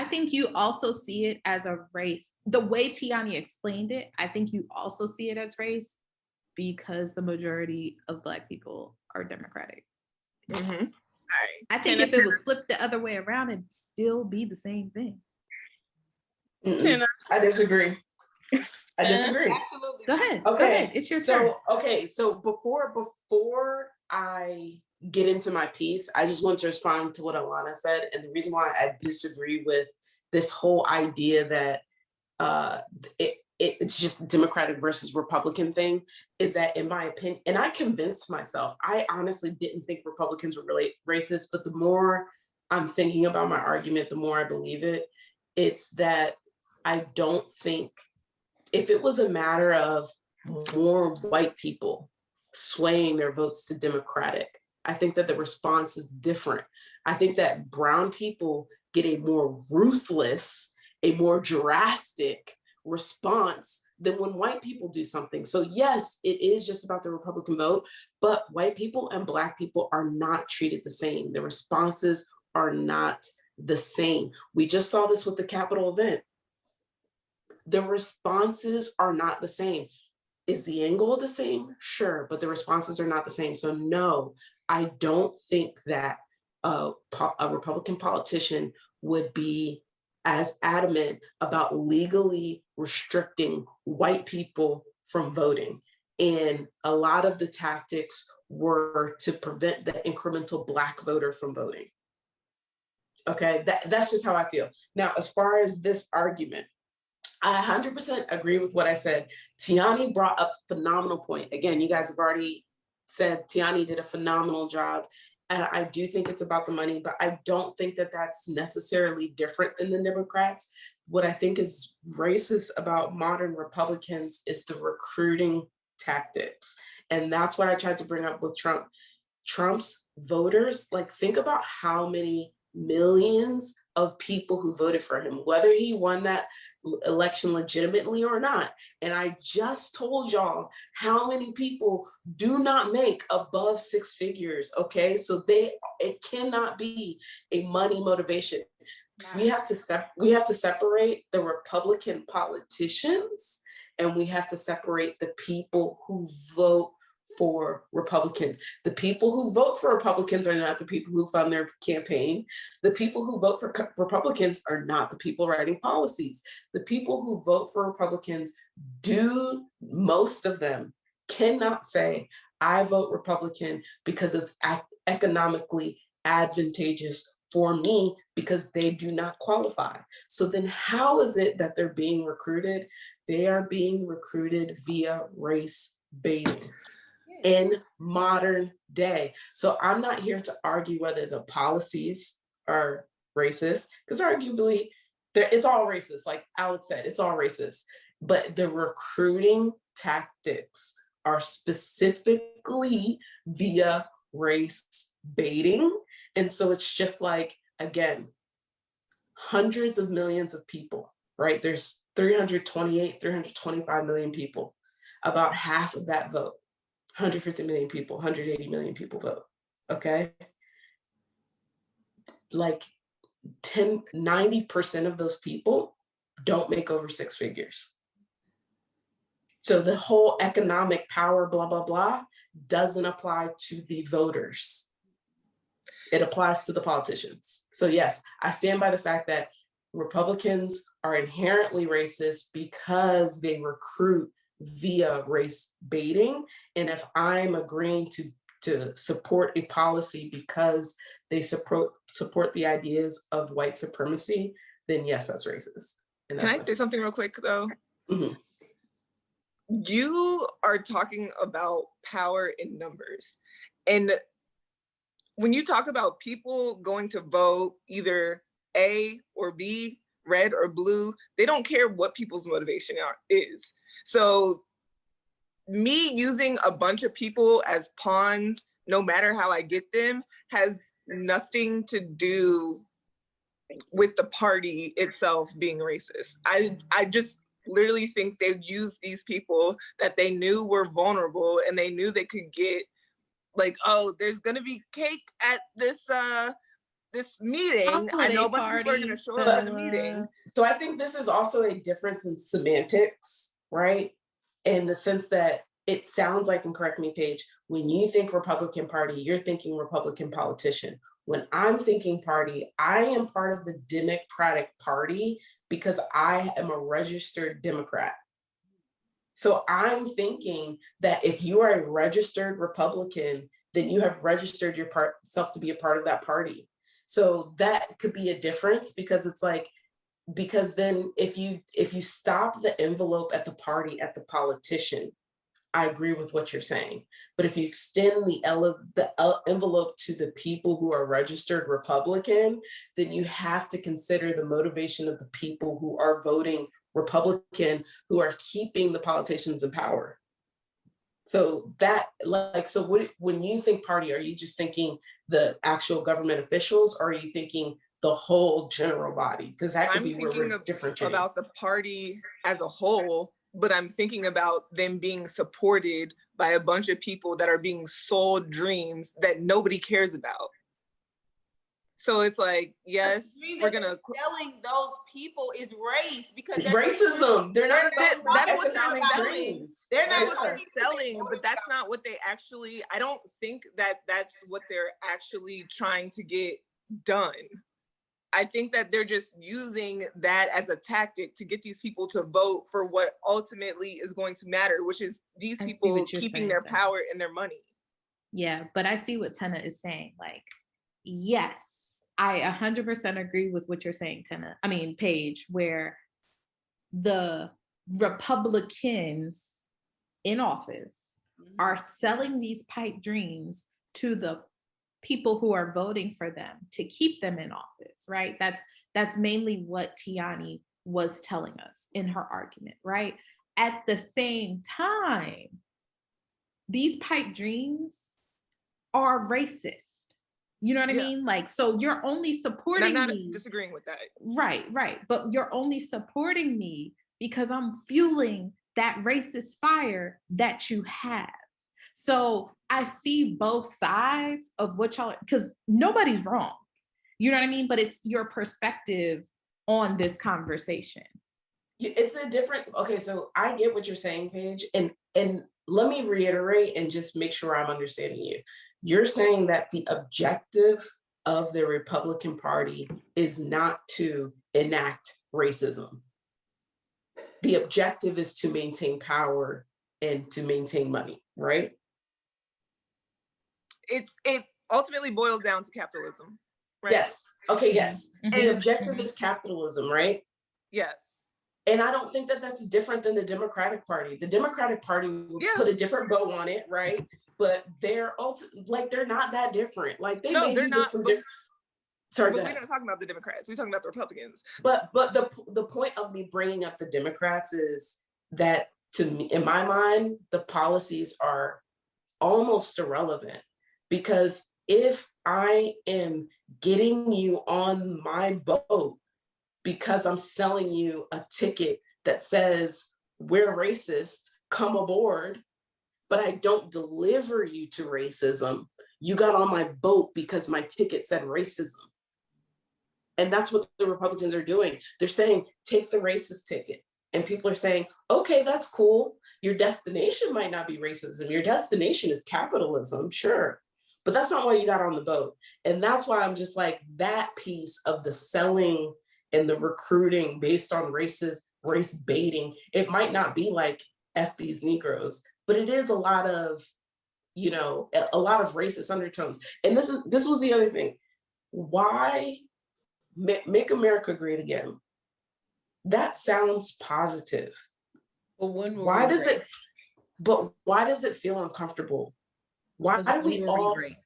Speaker 2: think you also see it as a race. The way Tianny explained it, I think you also see it as race because the majority of Black people are Democratic.
Speaker 5: Mm-hmm.
Speaker 1: All right.
Speaker 2: I think if it was flipped the other way around, it'd still be the same thing.
Speaker 1: Tena.
Speaker 7: I disagree. I disagree.
Speaker 4: Absolutely.
Speaker 2: Go ahead.
Speaker 7: Okay.
Speaker 2: Go ahead. It's your turn.
Speaker 7: So before I get into my piece, I just want to respond to what Alanna said. And the reason why I disagree with this whole idea that it's just a Democratic versus Republican thing is that, in my opinion, and I convinced myself, I honestly didn't think Republicans were really racist, but the more I'm thinking about my argument, the more I believe it. It's that I don't think, if it was a matter of more white people swaying their votes to Democratic, I think that the response is different. I think that brown people get a more ruthless, a more drastic response than when white people do something. So yes, it is just about the Republican vote, but white people and Black people are not treated the same. The responses are not the same. We just saw this with the Capitol event. The responses are not the same. Is the end goal the same? Sure, but the responses are not the same. So no, I don't think that a Republican politician would be as adamant about legally restricting white people from voting. And a lot of the tactics were to prevent the incremental Black voter from voting. Okay, that's just how I feel. Now, as far as this argument, I 100% agree with what I said. Tianny brought up a phenomenal point. Again, you guys have already said Tianny did a phenomenal job. And I do think it's about the money, but I don't think that that's necessarily different than the Democrats. What I think is racist about modern Republicans is the recruiting tactics. And that's what I tried to bring up with Trump. Trump's voters, like, think about how many millions of people who voted for him, whether he won that election legitimately or not. And I just told y'all how many people do not make above 6 figures, okay? So it cannot be a money motivation. We have to separate the Republican politicians, and we have to separate the people who vote for Republicans. The people who vote for Republicans are not the people who fund their campaign. The people who vote for Republicans are not the people writing policies. The people who vote for Republicans most of them cannot say, I vote Republican because it's economically advantageous for me because they do not qualify. So then how is it that they're being recruited? They are being recruited via race baiting in modern day. So I'm not here to argue whether the policies are racist, because arguably it's all racist. Like Alex said, it's all racist. But the recruiting tactics are specifically via race baiting. And so it's just like, again, hundreds of millions of people, right? There's 325 million people. About half of that vote. 150 million people, 180 million people vote, okay? Like 90% of those people don't make over six figures. So the whole economic power, blah, blah, blah, doesn't apply to the voters. It applies to the politicians. So yes, I stand by the fact that Republicans are inherently racist because they recruit via race baiting. And if I'm agreeing to support a policy because they support the ideas of white supremacy, then yes, that's racist. And that's
Speaker 5: Can I say something real quick though?
Speaker 7: Mm-hmm.
Speaker 5: You are talking about power in numbers. And when you talk about people going to vote either A or B, red or blue, they don't care what people's motivation is. So me using a bunch of people as pawns, no matter how I get them, has nothing to do with the party itself being racist. I just literally think they used these people that they knew were vulnerable and they knew they could get like, oh, there's gonna be cake at this meeting. I know a bunch of people are gonna show up at the meeting.
Speaker 7: So I think this is also a difference in semantics, right? In the sense that it sounds like, and correct me, Paige, when you think Republican Party, you're thinking Republican politician. When I'm thinking party, I am part of the Democratic Party because I am a registered Democrat. So I'm thinking that if you are a registered Republican, then you have registered yourself to be a part of that party. So that could be a difference because it's like, because then if you stop the envelope at the party, at the politician, I agree with what you're saying. But if you extend the envelope to the people who are registered Republican, then you have to consider the motivation of the people who are voting Republican, who are keeping the politicians in power. So that, like, so when you think party, are you just thinking the actual government officials, or are you thinking the whole general body? Because that could be where we're differentiating.
Speaker 5: About the party as a whole, but I'm thinking about them being supported by a bunch of people that are being sold dreams that nobody cares about. So it's like, yes, we're gonna
Speaker 4: telling those people is race because
Speaker 7: racism. They're not.
Speaker 5: That's what they're selling.
Speaker 4: They're not
Speaker 5: selling, but that's not what they actually. I don't think that that's what they're actually trying to get done. I think that they're just using that as a tactic to get these people to vote for what ultimately is going to matter, which is these people keeping their power and their money.
Speaker 2: Yeah, but I see what Tena is saying. Like, yes, I 100% agree with what you're saying, Paige, where the Republicans in office are selling these pipe dreams to the people who are voting for them to keep them in office, right? That's mainly what Tianny was telling us in her argument, right? At the same time, these pipe dreams are racist. You know what I mean? Like, so you're only supporting me.
Speaker 5: I'm not disagreeing with that.
Speaker 2: Right. But you're only supporting me because I'm fueling that racist fire that you have. So I see both sides of what y'all, because nobody's wrong. You know what I mean? But it's your perspective on this conversation.
Speaker 7: It's a different, okay, so I get what you're saying, Paige. And let me reiterate and just make sure I'm understanding you. You're saying that the objective of the Republican Party is not to enact racism. The objective is to maintain power and to maintain money, right?
Speaker 5: It ultimately boils down to capitalism, right?
Speaker 7: Yes. Okay, yes.
Speaker 2: Mhm.
Speaker 7: The objective is capitalism, right?
Speaker 5: Yes.
Speaker 7: And I don't think that that's different than the Democratic Party. The Democratic Party will put a different bow on it, right? But they're they're not that different. Like they
Speaker 5: No,
Speaker 7: may
Speaker 5: they're
Speaker 7: be
Speaker 5: not.
Speaker 7: some
Speaker 5: But,
Speaker 7: different. Sorry,
Speaker 5: but
Speaker 7: go
Speaker 5: we're
Speaker 7: ahead.
Speaker 5: not talking about the Democrats. We're talking about the Republicans.
Speaker 7: But the point of me bringing up the Democrats is that, to me, in my mind, the policies are almost irrelevant, because if I am getting you on my boat because I'm selling you a ticket that says we're racist, come aboard, but I don't deliver you to racism, you got on my boat because my ticket said racism. And that's what the Republicans are doing. They're saying, take the racist ticket. And people are saying, okay, that's cool. Your destination might not be racism. Your destination is capitalism, sure. But that's not why you got on the boat. And that's why I'm just like, that piece of the selling and the recruiting based on race baiting, it might not be like F these Negroes, but it is a lot of, a lot of racist undertones. And this was the other thing. Why make America great again? That sounds positive.
Speaker 3: But when will
Speaker 7: Why
Speaker 3: we
Speaker 7: does
Speaker 3: break?
Speaker 7: it? But why does it feel uncomfortable? Why
Speaker 3: Because
Speaker 7: do we
Speaker 3: when will
Speaker 7: all?
Speaker 3: break?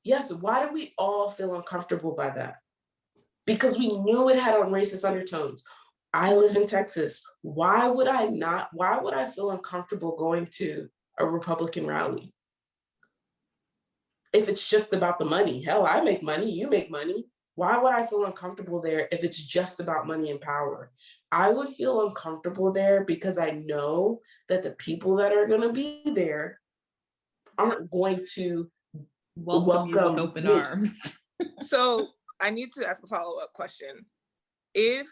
Speaker 7: Yes. Why do we all feel uncomfortable by that? Because we knew it had on racist undertones. I live in Texas. Why would I not? Why would I feel uncomfortable going to a Republican rally? If it's just about the money, hell, I make money, you make money. Why would I feel uncomfortable there if it's just about money and power? I would feel uncomfortable there because I know that the people that are going to be there aren't going to
Speaker 2: Welcome you with open
Speaker 7: me.
Speaker 2: arms.
Speaker 5: So I need to ask a follow-up question. Would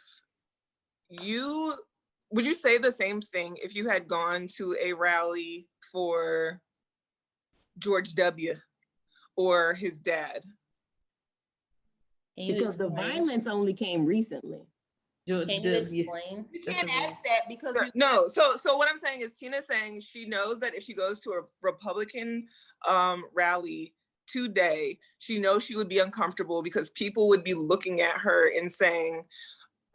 Speaker 5: you say the same thing if you had gone to a rally for George W. or his dad?
Speaker 6: Because the violence only came recently.
Speaker 3: Can you explain?
Speaker 4: You can't ask that because
Speaker 5: no. So what I'm saying is, Tina's saying she knows that if she goes to a Republican rally today, she knows she would be uncomfortable because people would be looking at her and saying,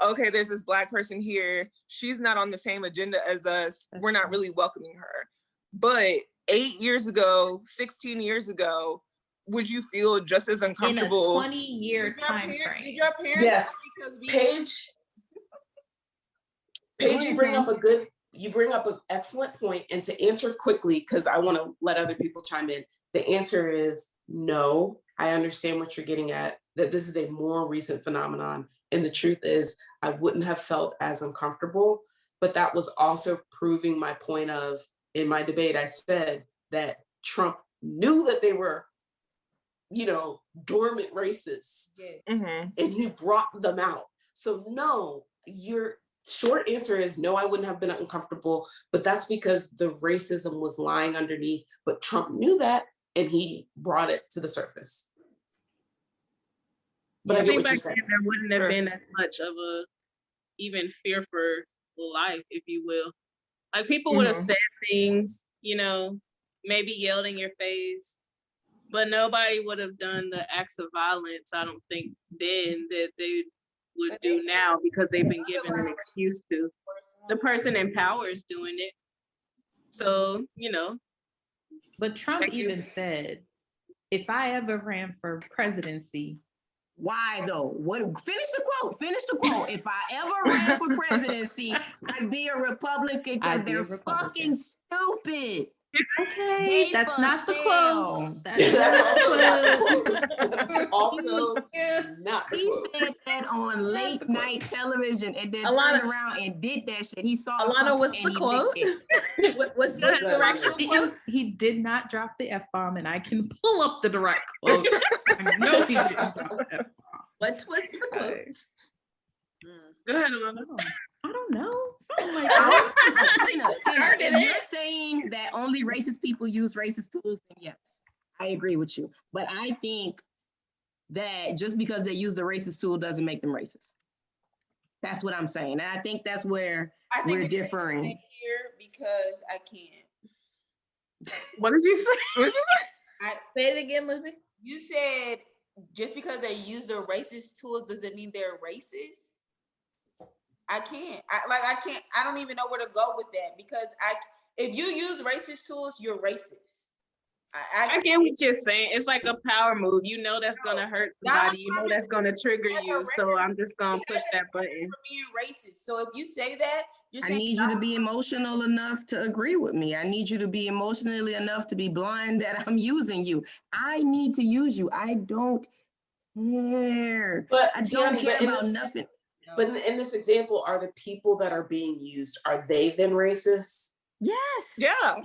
Speaker 5: okay, there's this Black person here. She's not on the same agenda as us. We're not really welcoming her. But 8 years ago, 16 years ago, would you feel just as uncomfortable?
Speaker 2: In a 20-year time frame.
Speaker 4: Did your parents?
Speaker 7: Yes. Paige, you bring up an excellent point, and to answer quickly, because I want to let other people chime in, the answer is no. I understand what you're getting at, that this is a more recent phenomenon. And the truth is, I wouldn't have felt as uncomfortable, but that was also proving my point of, in my debate, I said that Trump knew that they were, dormant racists, and he brought them out. So no, your short answer is no, I wouldn't have been uncomfortable, but that's because the racism was lying underneath, but Trump knew that and he brought it to the surface. But I get what you're saying.
Speaker 1: There wouldn't have been as much of a even fear for life, if you will. Like people would have said things, maybe yelled in your face, but nobody would have done the acts of violence, I don't think, then that they would do now because they've been given an excuse to. The person in power is doing it. So,
Speaker 2: But Trump even said, if I ever ran for presidency.
Speaker 6: Why though? Finish the quote. If I ever ran for presidency, I'd be a Republican because they're fucking stupid.
Speaker 2: Okay, that's not the quote.
Speaker 7: That's also not the quote.
Speaker 6: He said that on late night television and then
Speaker 3: Alanna,
Speaker 6: turned around and did that shit. He saw
Speaker 3: Alanna, what's the quote? What's the actual quote?
Speaker 2: He did not drop the F-bomb, and I can pull up the direct quote. I know he didn't drop the F-bomb.
Speaker 3: What was the quote?
Speaker 1: Go ahead, Alanna.
Speaker 2: I don't know. Something like that.
Speaker 6: Tina, if you're saying that only racist people use racist tools, then yes, I agree with you. But I think that just because they use the racist tool doesn't make them racist. That's what I'm saying. And I think that's where we're differing.
Speaker 4: Here because I can't.
Speaker 1: What did you say?
Speaker 3: Say it again, Lizzie.
Speaker 4: You said just because they use the racist tools doesn't mean they're racist. I can't. I don't even know where to go with that because if you use racist tools, you're racist.
Speaker 1: I get what you're saying. It's like a power move. You know that's gonna hurt somebody. You know that's gonna trigger you. So I'm just gonna push that button.
Speaker 4: For being racist. So if you say that, you're saying
Speaker 6: I need you to be emotional enough to agree with me. I need you to be emotionally enough to be blind that I'm using you. I need to use you. I don't care.
Speaker 7: But
Speaker 6: I don't
Speaker 7: Tianny,
Speaker 6: care about nothing.
Speaker 7: But in this example, are the people that are being used, are they then racist?
Speaker 6: Yes.
Speaker 5: Yeah.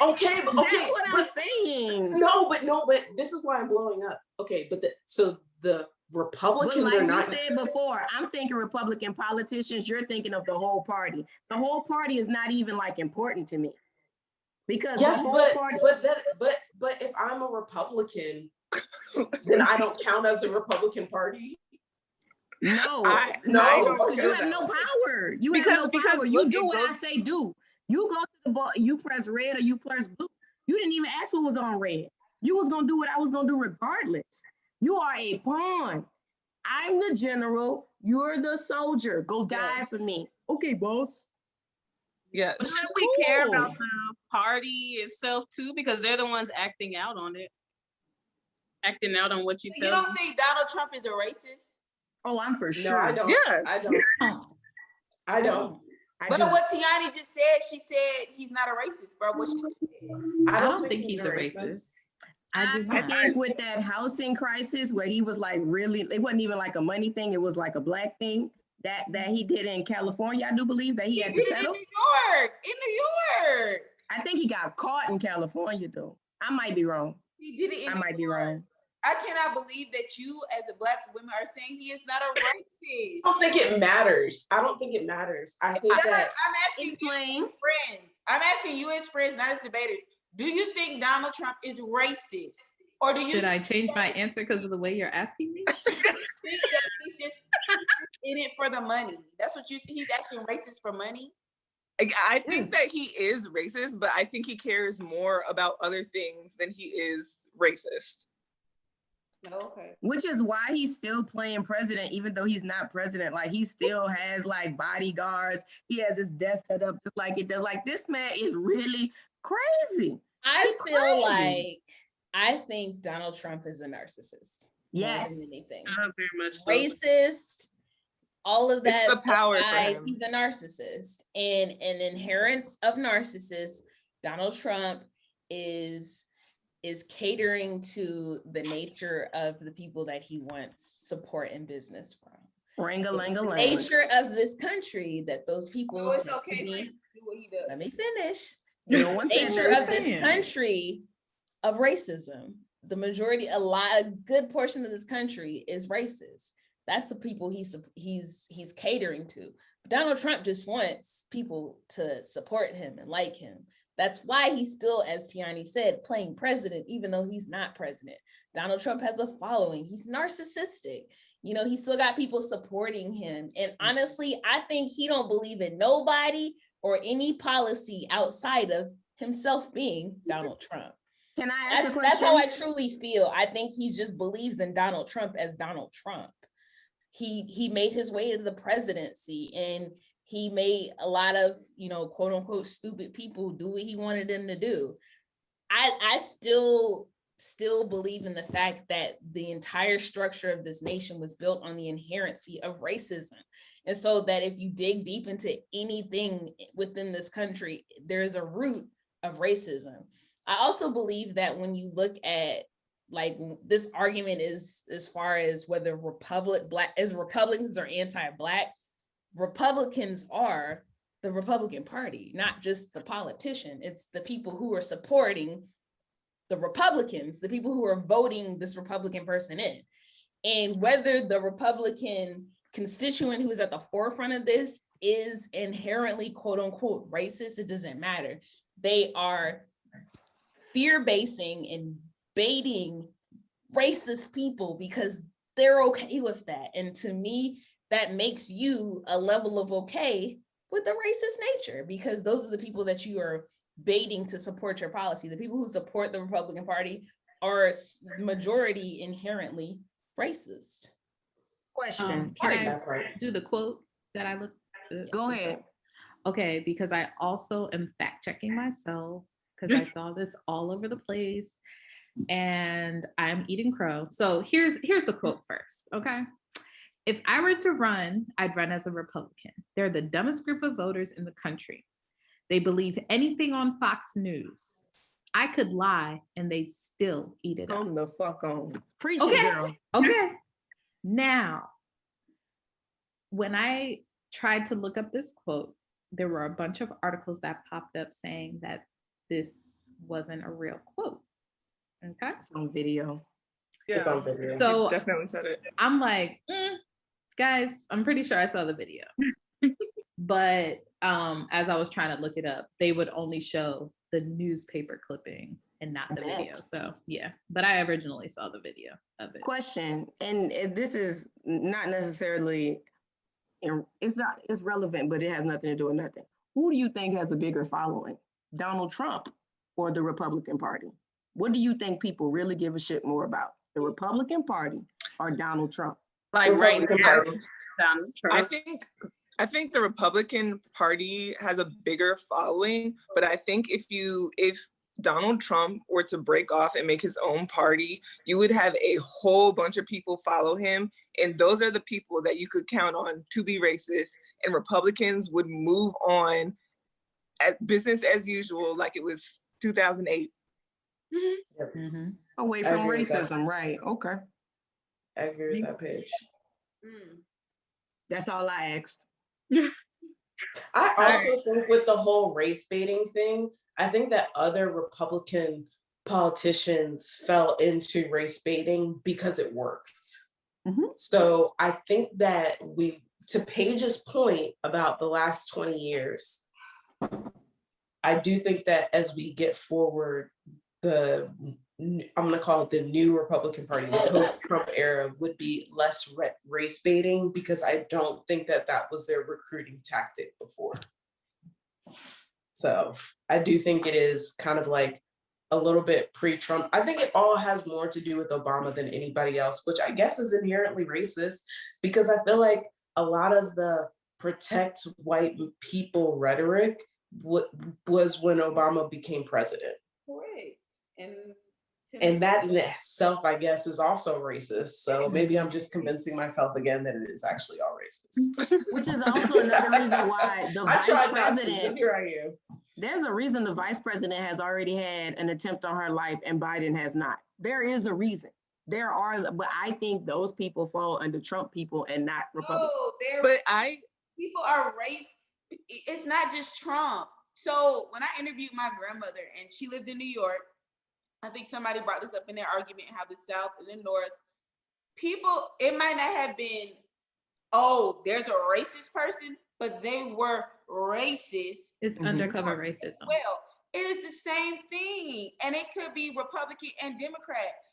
Speaker 7: Okay, but okay.
Speaker 6: That's what I'm saying.
Speaker 7: No, but this is why I'm blowing up. Okay, but so the Republicans
Speaker 6: but like
Speaker 7: are not.
Speaker 6: you said before, I'm thinking Republican politicians. You're thinking of the whole party. The whole party is not even like important to me because
Speaker 7: Yes,
Speaker 6: the whole party.
Speaker 7: But if I'm a Republican, then I don't count as the Republican Party.
Speaker 6: No,
Speaker 7: no,
Speaker 6: because you have no power. You have no power. You do what I say do. You go to the ball, you press red or you press blue. You didn't even ask what was on red. You was gonna do what I was gonna do regardless. You are a pawn. I'm the general. You're the soldier. Go die for me. Okay, boss.
Speaker 5: Yeah.
Speaker 1: But should we care about the party itself too? Because they're the ones acting out on it. Acting out on what you tell them.
Speaker 4: You don't think Donald Trump is a racist?
Speaker 6: Oh, I'm for sure.
Speaker 7: No, I don't.
Speaker 5: Yes.
Speaker 7: I don't.
Speaker 4: But what Tianny just said, she said he's not a racist, bro. What she just said.
Speaker 2: I don't think he's a racist. I
Speaker 6: think with that housing crisis where he was like really, it wasn't even like a money thing, it was like a black thing that he did in California, I do believe that he had to settle.
Speaker 4: In New York.
Speaker 6: I think he got caught in California though. I might be wrong.
Speaker 4: He did it in
Speaker 6: I might be wrong.
Speaker 4: I cannot believe that you as a black woman are saying he is not a racist.
Speaker 7: I don't think it matters. I think that
Speaker 4: I'm asking you as friends. I'm asking you as friends, not as debaters. Do you think Donald Trump is racist? Or do you
Speaker 2: Should I change my answer because of the way you're asking me?
Speaker 4: think that he's just in it for the money? That's what he's acting racist for money?
Speaker 5: I think that he is racist, but I think he cares more about other things than he is racist.
Speaker 4: Okay.
Speaker 6: Which is why he's still playing president, even though he's not president. Like he still has like bodyguards. He has his desk set up just like it does. Like this man is really crazy.
Speaker 3: I think Donald Trump is a narcissist.
Speaker 6: Yes.
Speaker 3: More than anything.
Speaker 1: Very much so.
Speaker 3: Racist, all of that.
Speaker 5: It's the power
Speaker 3: aside, he's a narcissist. And an inherence of narcissists, Donald Trump is catering to the nature of the people that he wants support and business from.
Speaker 6: Ring-a-ling-a-ling.
Speaker 3: Nature of this country that those people.
Speaker 4: So it's okay for him to do what he does.
Speaker 3: Let me finish.
Speaker 6: No one said
Speaker 3: Nature of
Speaker 6: nothing.
Speaker 3: this country of racism. The majority, a good portion of this country is racist. That's the people he's catering to. But Donald Trump just wants people to support him and like him. That's why he's still, as Tianny said, playing president, even though he's not president. Donald Trump has a following. He's narcissistic. You know, he's still got people supporting him. And honestly, I think he don't believe in nobody or any policy outside of himself being Donald Trump.
Speaker 6: Can I ask a question?
Speaker 3: That's how I truly feel. I think he just believes in Donald Trump as Donald Trump. He made his way to the presidency and he made a lot of, quote unquote, stupid people do what he wanted them to do. I still believe in the fact that the entire structure of this nation was built on the inherency of racism. And so that if you dig deep into anything within this country, there's a root of racism. I also believe that when you look at like this argument is as far as whether Republicans are anti-Black, Republicans are the Republican Party, not just the politician. It's the people who are supporting the Republicans, the people who are voting this Republican person in. And whether the Republican constituent who is at the forefront of this is inherently, quote unquote, racist, it doesn't matter. They are fear-basing and baiting racist people because they're okay with that. And to me, that makes you a level of okay with the racist nature, because those are the people that you are baiting to support your policy. The people who support the Republican Party are majority inherently racist.
Speaker 6: Question.
Speaker 2: Can I
Speaker 7: That's right.
Speaker 2: do the quote that I looked?
Speaker 6: Go ahead.
Speaker 2: Okay, because I also am fact checking myself because I saw this all over the place, and I'm eating crow. So here's the quote first. Okay. If I were to run, I'd run as a Republican. They're the dumbest group of voters in the country. They believe anything on Fox News. I could lie and they'd still eat it up.
Speaker 6: Come the fuck on. Preach
Speaker 2: Okay.
Speaker 6: it, girl.
Speaker 2: Okay. Now, when I tried to look up this quote, there were a bunch of articles that popped up saying that this wasn't a real quote. Okay.
Speaker 6: It's on video.
Speaker 5: Yeah.
Speaker 7: It's on video.
Speaker 2: So
Speaker 5: He definitely said it.
Speaker 2: I'm like, guys, I'm pretty sure I saw the video. But as I was trying to look it up, they would only show the newspaper clipping and not the video. So yeah, but I originally saw the video of it.
Speaker 6: Question, and this is not necessarily, it's relevant, but it has nothing to do with nothing. Who do you think has a bigger following, Donald Trump or the Republican Party? What do you think people really give a shit more about, the Republican Party or Donald Trump?
Speaker 1: Like right
Speaker 7: Republican
Speaker 1: now,
Speaker 7: Party.
Speaker 1: Donald Trump.
Speaker 5: I think the Republican Party has a bigger following, but I think if Donald Trump were to break off and make his own party, you would have a whole bunch of people follow him, and those are the people that you could count on to be racist, and Republicans would move on as business as usual, like it was 2008.
Speaker 2: Mm-hmm.
Speaker 6: Away from racism, right? Okay.
Speaker 7: I agree with that, Paige.
Speaker 6: That's all I asked.
Speaker 7: I also think with the whole race baiting thing, I think that other Republican politicians fell into race baiting because it worked.
Speaker 6: Mm-hmm.
Speaker 7: So I think that to Paige's point about the last 20 years, I do think that as we get forward, I'm going to call it the new Republican Party, the post-Trump era, would be less race baiting, because I don't think that was their recruiting tactic before. So I do think it is kind of like a little bit pre-Trump. I think it all has more to do with Obama than anybody else, which I guess is inherently racist, because I feel like a lot of the protect white people rhetoric was when Obama became president.
Speaker 4: Correct.
Speaker 7: And that in itself, I guess, is also racist. So maybe I'm just convincing myself again that it is actually all racist.
Speaker 6: Which is also another reason why the vice president,
Speaker 7: here I am.
Speaker 6: There's a reason the vice president has already had an attempt on her life and Biden has not. There is a reason. There are, but I think those people fall under Trump people and not Republicans.
Speaker 4: People are it's not just Trump. So when I interviewed my grandmother and she lived in New York, I think somebody brought this up in their argument, how the South and the North, people, it might not have been, oh, there's a racist person, but they were racist.
Speaker 2: It's undercover racism.
Speaker 4: Well, it is the same thing. And it could be Republican and Democrat.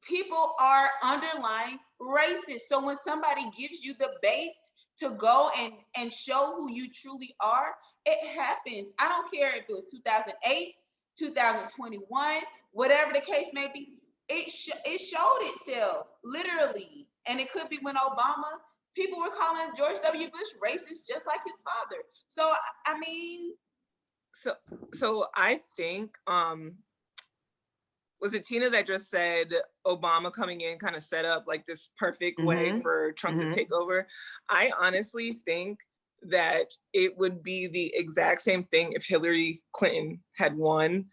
Speaker 4: People are underlying racist. So when somebody gives you the bait to go and show who you truly are, it happens. I don't care if it was 2008, 2021, whatever the case may be, it showed itself literally. And it could be when Obama, people were calling George W. Bush racist just like his father. So I mean,
Speaker 5: so I think was it Tina that just said Obama coming in kind of set up like this perfect way for Trump to take over? I honestly think that it would be the exact same thing if Hillary Clinton had won.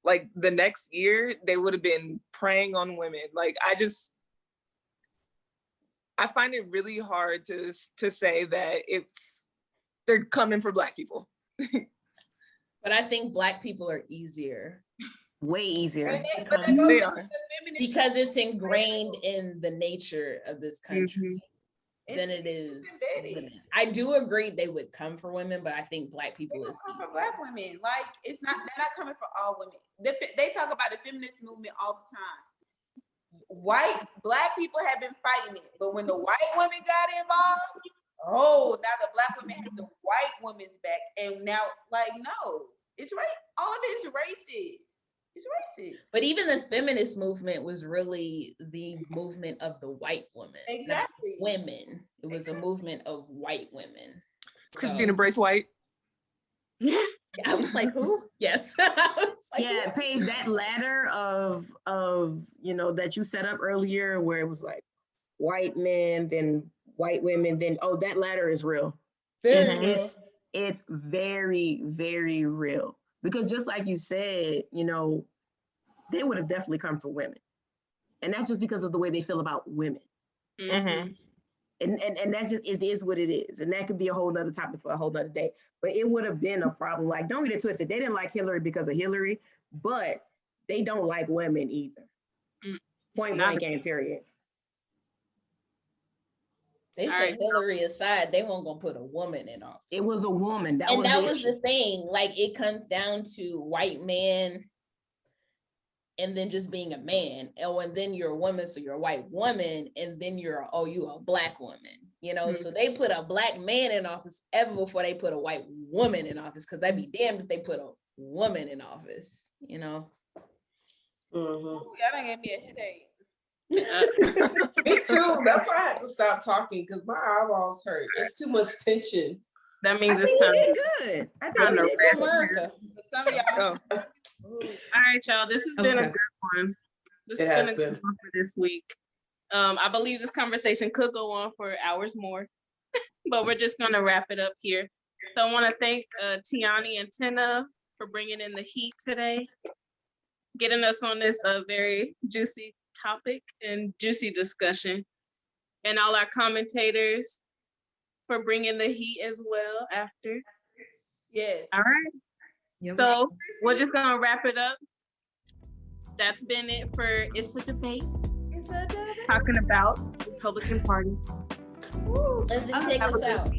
Speaker 5: Like the next year, they would have been preying on women. Like I find it really hard to say that they're coming for Black people.
Speaker 3: But I think Black people are easier.
Speaker 6: Way easier.
Speaker 5: They are.
Speaker 3: Because it's ingrained in the nature of this country. Than it is women. I do agree they would come for women, but I think Black people is
Speaker 4: come for Black women. Like they're not coming for all women. They talk about the feminist movement all the time. Black people have been fighting it, but when the white women got involved, now the Black women have the white women's back, and now no, it's right. All of it is racist. It's racist.
Speaker 3: But even the feminist movement was really the movement of the white woman.
Speaker 4: Exactly.
Speaker 3: Women. It was a movement of white women.
Speaker 5: Christina Braithwaite.
Speaker 3: I was like, who? Yes. I was like,
Speaker 6: Yeah,
Speaker 3: what?
Speaker 6: Paige, that ladder of that you set up earlier where it was like white men, then white women, then that ladder is real.
Speaker 7: Very real.
Speaker 6: It's very, very real. Because just like you said, they would have definitely come for women. And that's just because of the way they feel about women.
Speaker 5: Mm-hmm.
Speaker 6: And that just is what it is. And that could be a whole nother topic for a whole nother day. But it would have been a problem. Like, don't get it twisted. They didn't like Hillary because of Hillary, but they don't like women either. Point blank and period.
Speaker 3: They said Hillary aside, they weren't gonna put a woman in office.
Speaker 6: It was a woman.
Speaker 3: That was the thing. Like, it comes down to white man and then just being a man. And then you're a woman, so you're a white woman, and then you're a black woman. So they put a black man in office ever before they put a white woman in office, because I'd be damned if they put a woman in office,
Speaker 4: Ooh, y'all done gave me a headache.
Speaker 7: Me too. That's why I had to stop talking, because my eyeballs hurt. It's too much tension.
Speaker 1: That means
Speaker 6: I
Speaker 1: it's
Speaker 6: think
Speaker 1: time.
Speaker 6: we did good. I think we did good.
Speaker 3: America.
Speaker 4: Some of y'all.
Speaker 5: Oh.
Speaker 1: All right, y'all. This has been a good one. This
Speaker 7: It
Speaker 1: has
Speaker 7: has
Speaker 1: been a good
Speaker 7: been.
Speaker 1: one for this week. I believe this conversation could go on for hours more, but we're just gonna wrap it up here. So I want to thank Tianny and Tena for bringing in the heat today, getting us on this very juicy topic and juicy discussion, and all our commentators for bringing the heat as well after.
Speaker 4: Yes.
Speaker 1: All right.
Speaker 2: Yep.
Speaker 1: So we're just gonna wrap it up. That's been it for It's a Debate,
Speaker 4: It's a debate.
Speaker 1: talking about Republican Party.
Speaker 3: Lindsey, take us out.